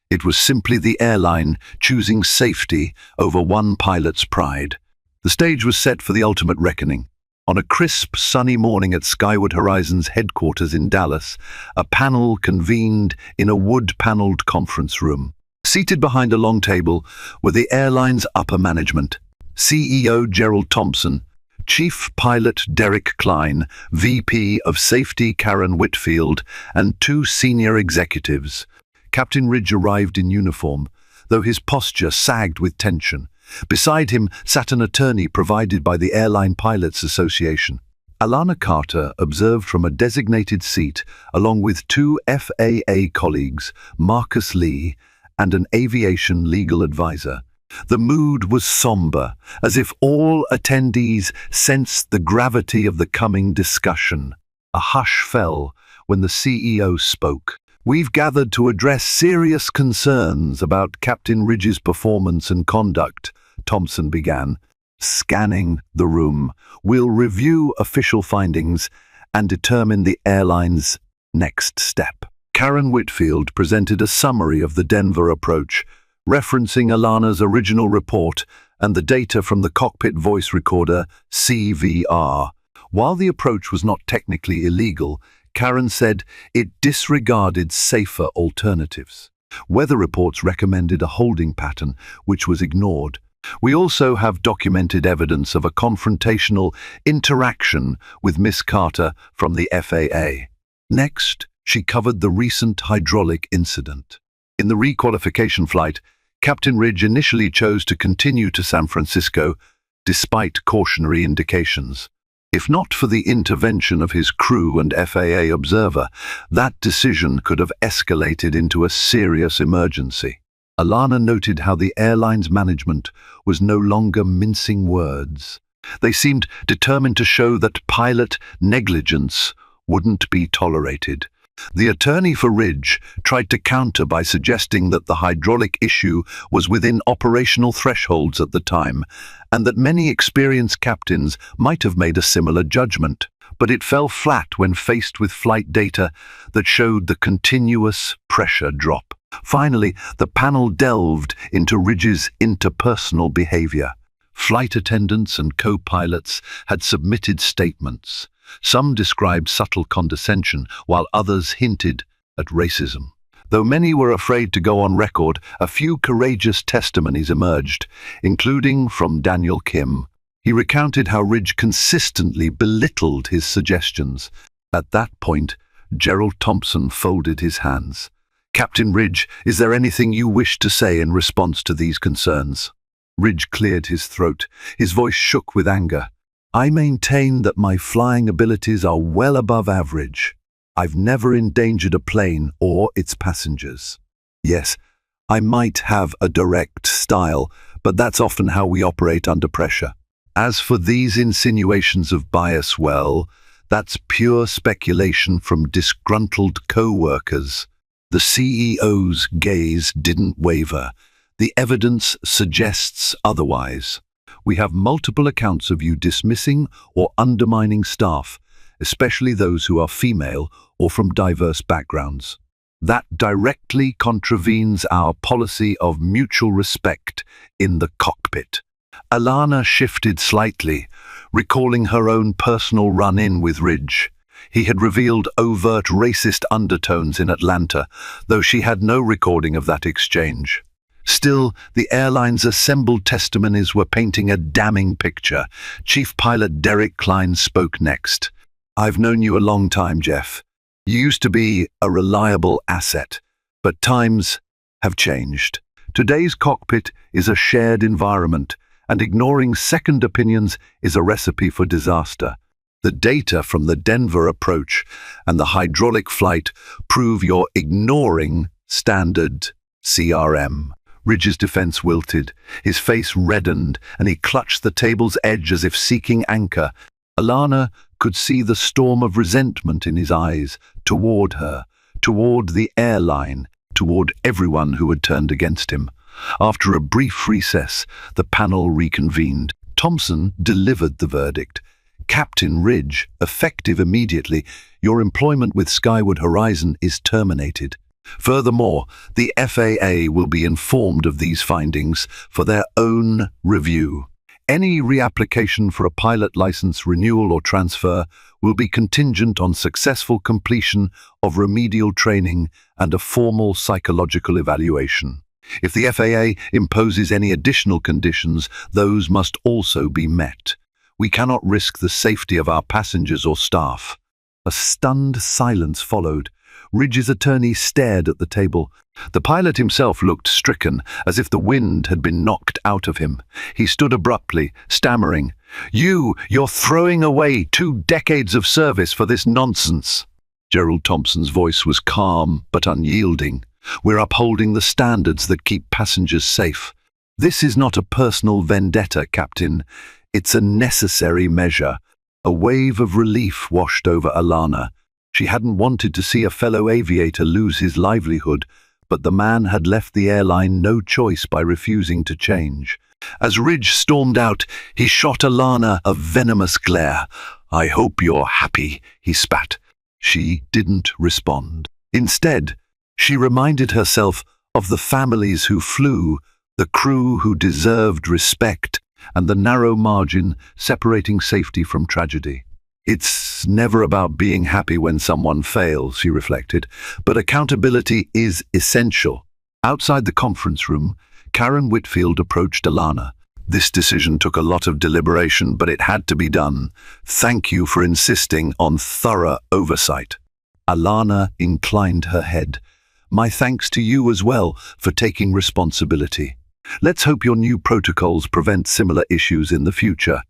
Speaker 1: it was simply the airline choosing safety over one pilot's pride. The stage was set for the ultimate reckoning. On a crisp, sunny morning at Skyward Horizon's headquarters in Dallas, a panel convened in a wood-paneled conference room. Seated behind a long table were the airline's upper management: CEO Gerald Thompson, Chief Pilot Derek Klein, VP of Safety Karen Whitfield, and two senior executives. Captain Ridge arrived in uniform, though his posture sagged with tension. Beside him sat an attorney provided by the Airline Pilots Association. Alana Carter observed from a designated seat, along with two FAA colleagues, Marcus Lee and an aviation legal advisor. The mood was somber, as if all attendees sensed the gravity of the coming discussion. A hush fell when the CEO spoke. "We've gathered to address serious concerns about Captain Ridge's performance and conduct," Thompson began, scanning the room. "We'll review official findings and determine the airline's next step." Karen Whitfield presented a summary of the Denver approach, referencing Alana's original report and the data from the cockpit voice recorder, CVR. While the approach was not technically illegal, Karen said it disregarded safer alternatives. Weather reports recommended a holding pattern, which was ignored. "We also have documented evidence of a confrontational interaction with Miss Carter from the FAA." Next, she covered the recent hydraulic incident. In the requalification flight, Captain Ridge initially chose to continue to San Francisco, despite cautionary indications. If not for the intervention of his crew and FAA observer, that decision could have escalated into a serious emergency. Alana noted how the airline's management was no longer mincing words. They seemed determined to show that pilot negligence wouldn't be tolerated. The attorney for Ridge tried to counter by suggesting that the hydraulic issue was within operational thresholds at the time, and that many experienced captains might have made a similar judgment. But it fell flat when faced with flight data that showed the continuous pressure drop. Finally, the panel delved into Ridge's interpersonal behavior. Flight attendants and co-pilots had submitted statements. Some described subtle condescension, while others hinted at racism. Though many were afraid to go on record, a few courageous testimonies emerged, including from Daniel Kim. He recounted how Ridge consistently belittled his suggestions. At that point, Gerald Thompson folded his hands. "Captain Ridge, is there anything you wish to say in response to these concerns?" Ridge cleared his throat. His voice shook with anger. "I maintain that my flying abilities are well above average. I've never endangered a plane or its passengers. Yes, I might have a direct style, but that's often how we operate under pressure. As for these insinuations of bias, well, That's pure speculation from disgruntled co-workers. The CEO's gaze didn't waver. The evidence suggests otherwise. We have multiple accounts of you dismissing or undermining staff, especially those who are female or from diverse backgrounds. That directly contravenes our policy of mutual respect in the cockpit. Alana shifted slightly, recalling her own personal run-in with Ridge. He had revealed overt racist undertones in Atlanta, though she had no recording of that exchange. Still, the airline's assembled testimonies were painting a damning picture. Chief Pilot Derek Klein spoke next. "I've known you a long time, Jeff. You used to be a reliable asset, but times have changed. Today's cockpit is a shared environment, and ignoring second opinions is a recipe for disaster. The data from the Denver approach and the hydraulic flight prove you're ignoring standard CRM." Ridge's defense wilted. His face reddened, and he clutched the table's edge as if seeking anchor. Alana could see the storm of resentment in his eyes, toward her, toward the airline, toward everyone who had turned against him. After a brief recess, the panel reconvened. Thompson delivered the verdict. "Captain Ridge, effective immediately, your employment with Skyward Horizon is terminated. Furthermore, the FAA will be informed of these findings for their own review. Any reapplication for a pilot license renewal or transfer will be contingent on successful completion of remedial training and a formal psychological evaluation. If the FAA imposes any additional conditions, those must also be met. We cannot risk the safety of our passengers or staff." A stunned silence followed. Ridge's attorney stared at the table. The pilot himself looked stricken, as if the wind had been knocked out of him. He stood abruptly, stammering, You're throwing away 2 decades of service for this nonsense." Gerald Thompson's voice was calm but unyielding. "We're upholding the standards that keep passengers safe. This is not a personal vendetta, Captain. It's a necessary measure." A wave of relief washed over Alana. She hadn't wanted to see a fellow aviator lose his livelihood, but the man had left the airline no choice by refusing to change. As Ridge stormed out, he shot Alana a venomous glare. "I hope you're happy," he spat. She didn't respond. Instead, she reminded herself of the families who flew, the crew who deserved respect, and the narrow margin separating safety from tragedy. It's never about being happy when someone fails, she reflected, but accountability is essential. Outside the conference room, Karen Whitfield approached Alana. "This decision took a lot of deliberation, but it had to be done. Thank you for insisting on thorough oversight." Alana inclined her head. "My thanks to you as well for taking responsibility. Let's hope your new protocols prevent similar issues in the future."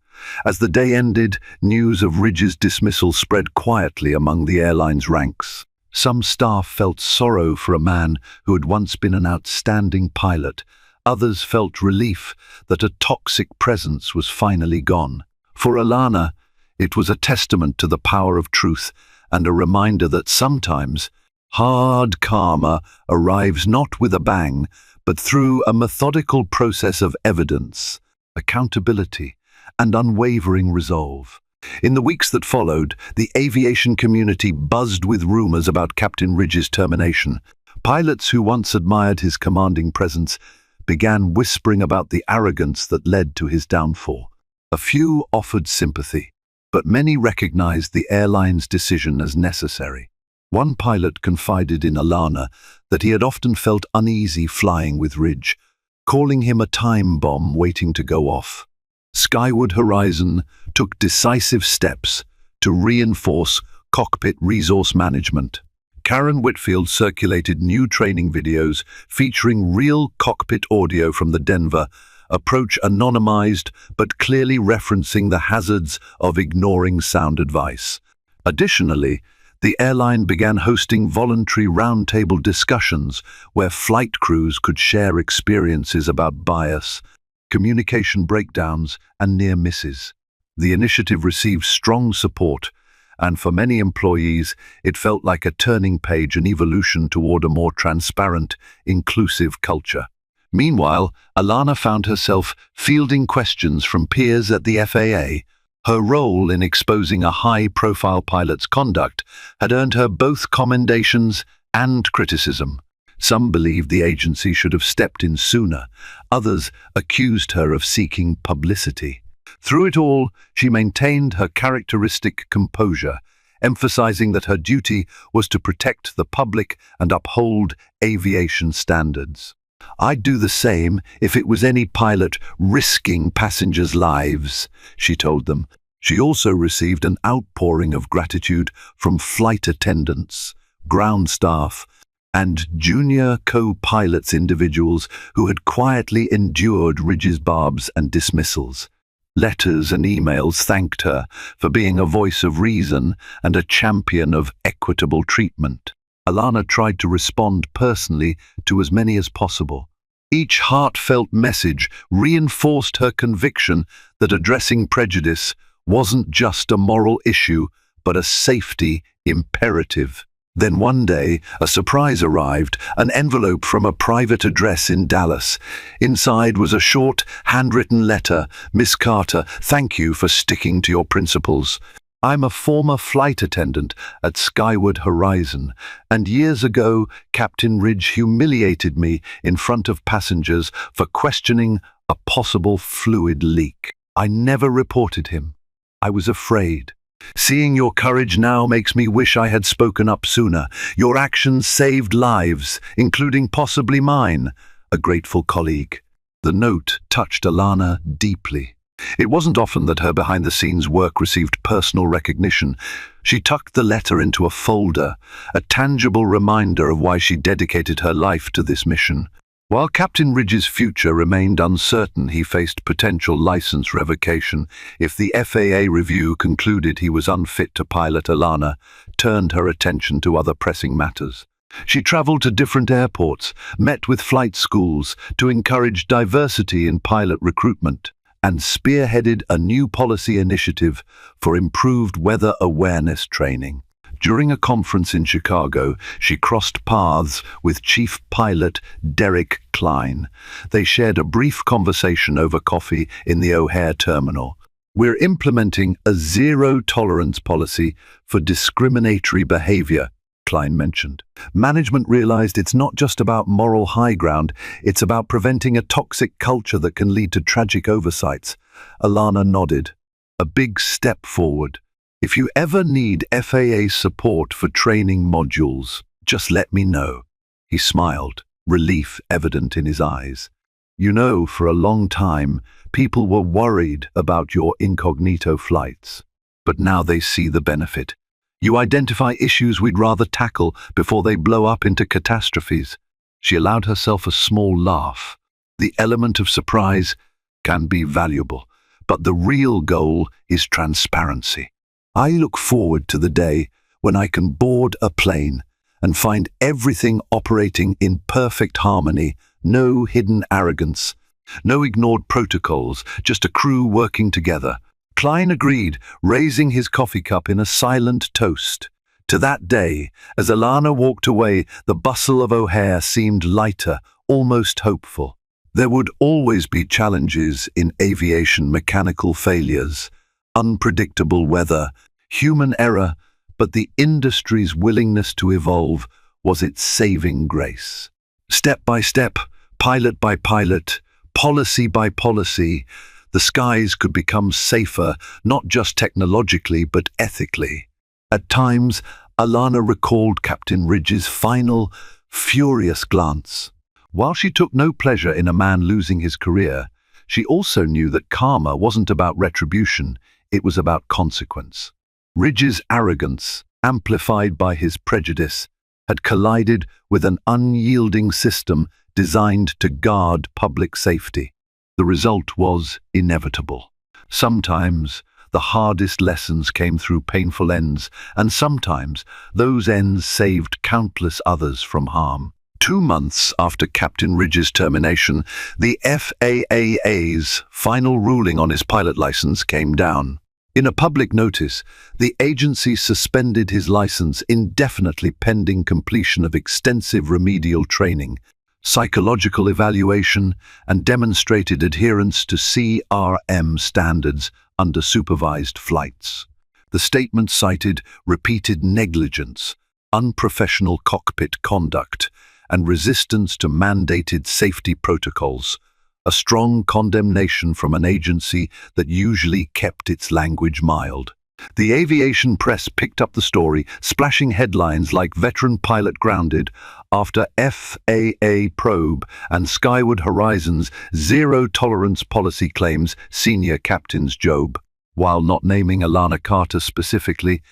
Speaker 1: As the day ended, news of Ridge's dismissal spread quietly among the airline's ranks. Some staff felt sorrow for a man who had once been an outstanding pilot. Others felt relief that a toxic presence was finally gone. For Alana, it was a testament to the power of truth and a reminder that sometimes hard karma arrives not with a bang, but through a methodical process of evidence, accountability, and unwavering resolve. In the weeks that followed, the aviation community buzzed with rumors about Captain Ridge's termination. Pilots who once admired his commanding presence began whispering about the arrogance that led to his downfall. A few offered sympathy, but many recognized the airline's decision as necessary. One pilot confided in Alana that he had often felt uneasy flying with Ridge, calling him a time bomb waiting to go off. Skyward Horizon took decisive steps to reinforce cockpit resource management. Karen Whitfield circulated new training videos featuring real cockpit audio from the Denver approach, anonymized but clearly referencing the hazards of ignoring sound advice. Additionally, the airline began hosting voluntary roundtable discussions where flight crews could share experiences about bias, communication breakdowns, and near misses. The initiative received strong support, and for many employees, it felt like a turning page, an evolution toward a more transparent, inclusive culture. Meanwhile, Alana found herself fielding questions from peers at the FAA. Her role in exposing a high-profile pilot's conduct had earned her both commendations and criticism. Some believed the agency should have stepped in sooner. Others accused her of seeking publicity. Through it all, she maintained her characteristic composure, emphasizing that her duty was to protect the public and uphold aviation standards. "I'd do the same if it was any pilot risking passengers' lives," she told them. She also received an outpouring of gratitude from flight attendants, ground staff, and junior co-pilots, individuals who had quietly endured Ridge's barbs and dismissals. Letters and emails thanked her for being a voice of reason and a champion of equitable treatment. Alana tried to respond personally to as many as possible. Each heartfelt message reinforced her conviction that addressing prejudice wasn't just a moral issue, but a safety imperative. Then one day, a surprise arrived, an envelope from a private address in Dallas. Inside was a short, handwritten letter. "Miss Carter, thank you for sticking to your principles. I'm a former flight attendant at Skyward Horizon, and years ago, Captain Ridge humiliated me in front of passengers for questioning a possible fluid leak. I never reported him. I was afraid. Seeing your courage now makes me wish I had spoken up sooner. Your actions saved lives, including possibly mine. A grateful colleague." The note touched Alana deeply. It wasn't often that her behind-the-scenes work received personal recognition. She tucked the letter into a folder, a tangible reminder of why she dedicated her life to this mission. While Captain Ridge's future remained uncertain, he faced potential license revocation if the FAA review concluded he was unfit to pilot. Alana turned her attention to other pressing matters. She traveled to different airports, met with flight schools to encourage diversity in pilot recruitment, and spearheaded a new policy initiative for improved weather awareness training. During a conference in Chicago, she crossed paths with Chief Pilot Derek Klein. They shared a brief conversation over coffee in the O'Hare terminal. "We're implementing a zero-tolerance policy for discriminatory behavior," Klein mentioned. "Management realized it's not just about moral high ground, it's about preventing a toxic culture that can lead to tragic oversights." Alana nodded. A big step forward. "If you ever need FAA support for training modules, just let me know." He smiled, relief evident in his eyes. "You know, for a long time, people were worried about your incognito flights. But now they see the benefit. You identify issues we'd rather tackle before they blow up into catastrophes." She allowed herself a small laugh. The element of surprise can be valuable, but the real goal is transparency. "I look forward to the day when I can board a plane and find everything operating in perfect harmony, no hidden arrogance, no ignored protocols, just a crew working together." Klein agreed, raising his coffee cup in a silent toast. To that day, as Alana walked away, the bustle of O'Hare seemed lighter, almost hopeful. There would always be challenges in aviation: mechanical failures, unpredictable weather, human error, but the industry's willingness to evolve was its saving grace. Step by step, pilot by pilot, policy by policy, the skies could become safer, not just technologically, but ethically. At times, Alana recalled Captain Ridge's final, furious glance. While she took no pleasure in a man losing his career, she also knew that karma wasn't about retribution, it was about consequence. Ridge's arrogance, amplified by his prejudice, had collided with an unyielding system designed to guard public safety. The result was inevitable. Sometimes the hardest lessons came through painful ends, and sometimes those ends saved countless others from harm. 2 months after Captain Ridge's termination, the FAA's final ruling on his pilot license came down. In a public notice, the agency suspended his license indefinitely pending completion of extensive remedial training, psychological evaluation, and demonstrated adherence to CRM standards under supervised flights. The statement cited repeated negligence, unprofessional cockpit conduct, and resistance to mandated safety protocols, a strong condemnation from an agency that usually kept its language mild. The aviation press picked up the story, splashing headlines like "Veteran Pilot Grounded" after FAA probe and Skyward Horizon's zero-tolerance policy claims senior captains Job. While not naming Alana Carter specifically,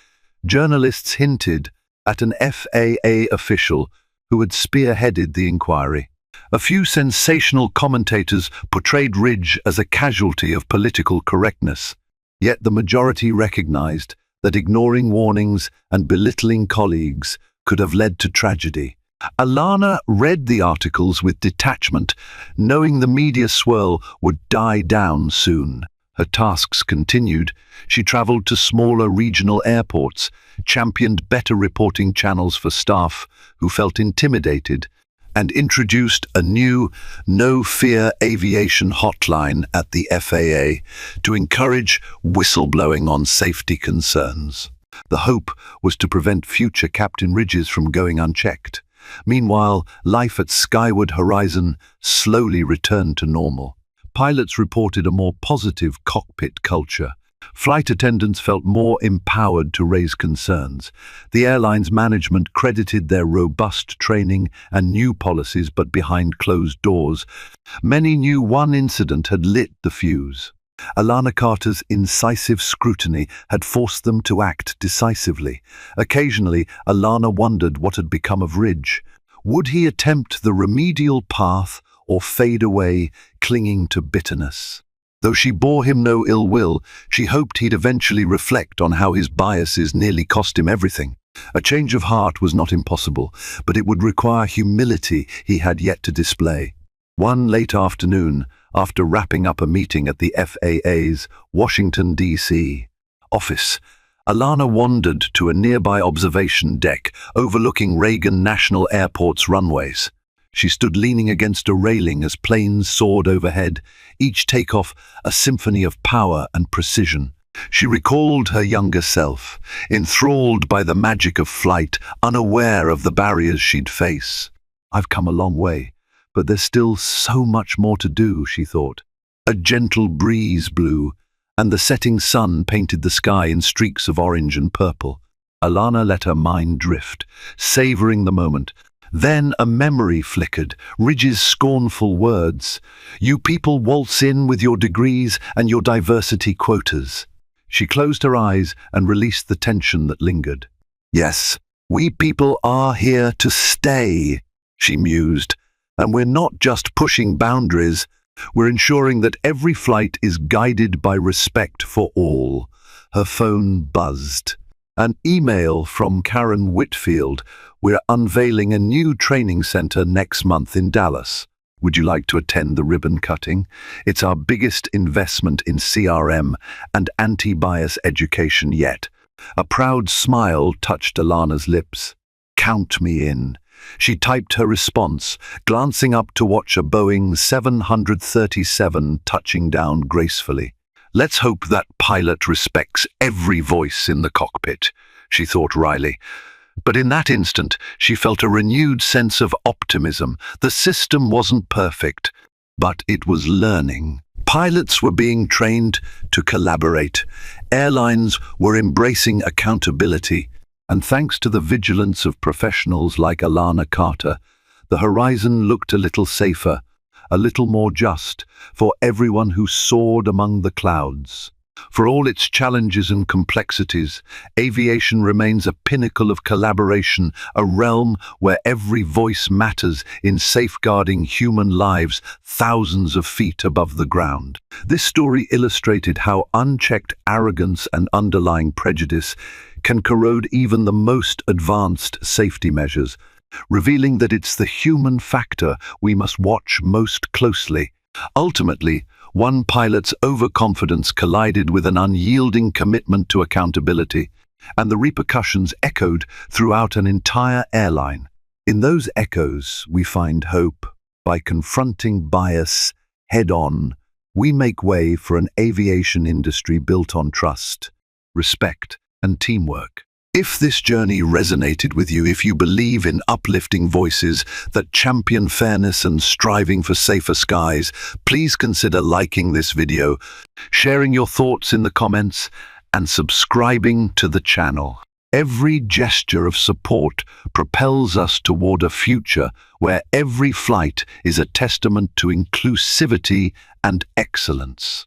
Speaker 1: journalists hinted at an FAA official who had spearheaded the inquiry. A few sensational commentators portrayed Ridge as a casualty of political correctness, yet the majority recognized that ignoring warnings and belittling colleagues could have led to tragedy. Alana read the articles with detachment, knowing the media swirl would die down soon. Her tasks continued. She traveled to smaller regional airports, championed better reporting channels for staff who felt intimidated, and introduced a new no-fear aviation hotline at the FAA to encourage whistleblowing on safety concerns. The hope was to prevent future Captain Ridges from going unchecked. Meanwhile, life at Skyward Horizon slowly returned to normal. Pilots reported a more positive cockpit culture. Flight attendants felt more empowered to raise concerns. The airline's management credited their robust training and new policies, but behind closed doors, many knew one incident had lit the fuse. Alana Carter's incisive scrutiny had forced them to act decisively. Occasionally, Alana wondered what had become of Ridge. Would he attempt the remedial path or fade away, clinging to bitterness? Though she bore him no ill will, she hoped he'd eventually reflect on how his biases nearly cost him everything. A change of heart was not impossible, but it would require humility he had yet to display. One late afternoon, after wrapping up a meeting at the FAA's Washington, D.C. office, Alana wandered to a nearby observation deck overlooking Reagan National Airport's runways. She stood leaning against a railing as planes soared overhead, each takeoff a symphony of power and precision. She recalled her younger self, enthralled by the magic of flight, unaware of the barriers she'd face. "I've come a long way, but there's still so much more to do," she thought. A gentle breeze blew, and the setting sun painted the sky in streaks of orange and purple. Alana let her mind drift, savoring the moment. Then a memory flickered, Ridge's scornful words. "You people waltz in with your degrees and your diversity quotas." She closed her eyes and released the tension that lingered. "Yes, we people are here to stay," she mused. "And we're not just pushing boundaries, we're ensuring that every flight is guided by respect for all." Her phone buzzed. An email from Karen Whitfield. "We're unveiling a new training center next month in Dallas. Would you like to attend the ribbon cutting? It's our biggest investment in CRM and anti-bias education yet." A proud smile touched Alana's lips. "Count me in." She typed her response, glancing up to watch a Boeing 737 touching down gracefully. "Let's hope that pilot respects every voice in the cockpit," she thought wryly. But in that instant, she felt a renewed sense of optimism. The system wasn't perfect, but it was learning. Pilots were being trained to collaborate. Airlines were embracing accountability. And thanks to the vigilance of professionals like Alana Carter, the horizon looked a little safer, a little more just, for everyone who soared among the clouds. For all its challenges and complexities, aviation remains a pinnacle of collaboration, a realm where every voice matters in safeguarding human lives thousands of feet above the ground. This story illustrated how unchecked arrogance and underlying prejudice can corrode even the most advanced safety measures, revealing that it's the human factor we must watch most closely. Ultimately, One pilot's overconfidence collided with an unyielding commitment to accountability, and the repercussions echoed throughout an entire airline. In those echoes, we find hope. By confronting bias head-on, we make way for an aviation industry built on trust, respect, and teamwork. If this journey resonated with you, if you believe in uplifting voices that champion fairness and striving for safer skies, please consider liking this video, sharing your thoughts in the comments, and subscribing to the channel. Every gesture of support propels us toward a future where every flight is a testament to inclusivity and excellence.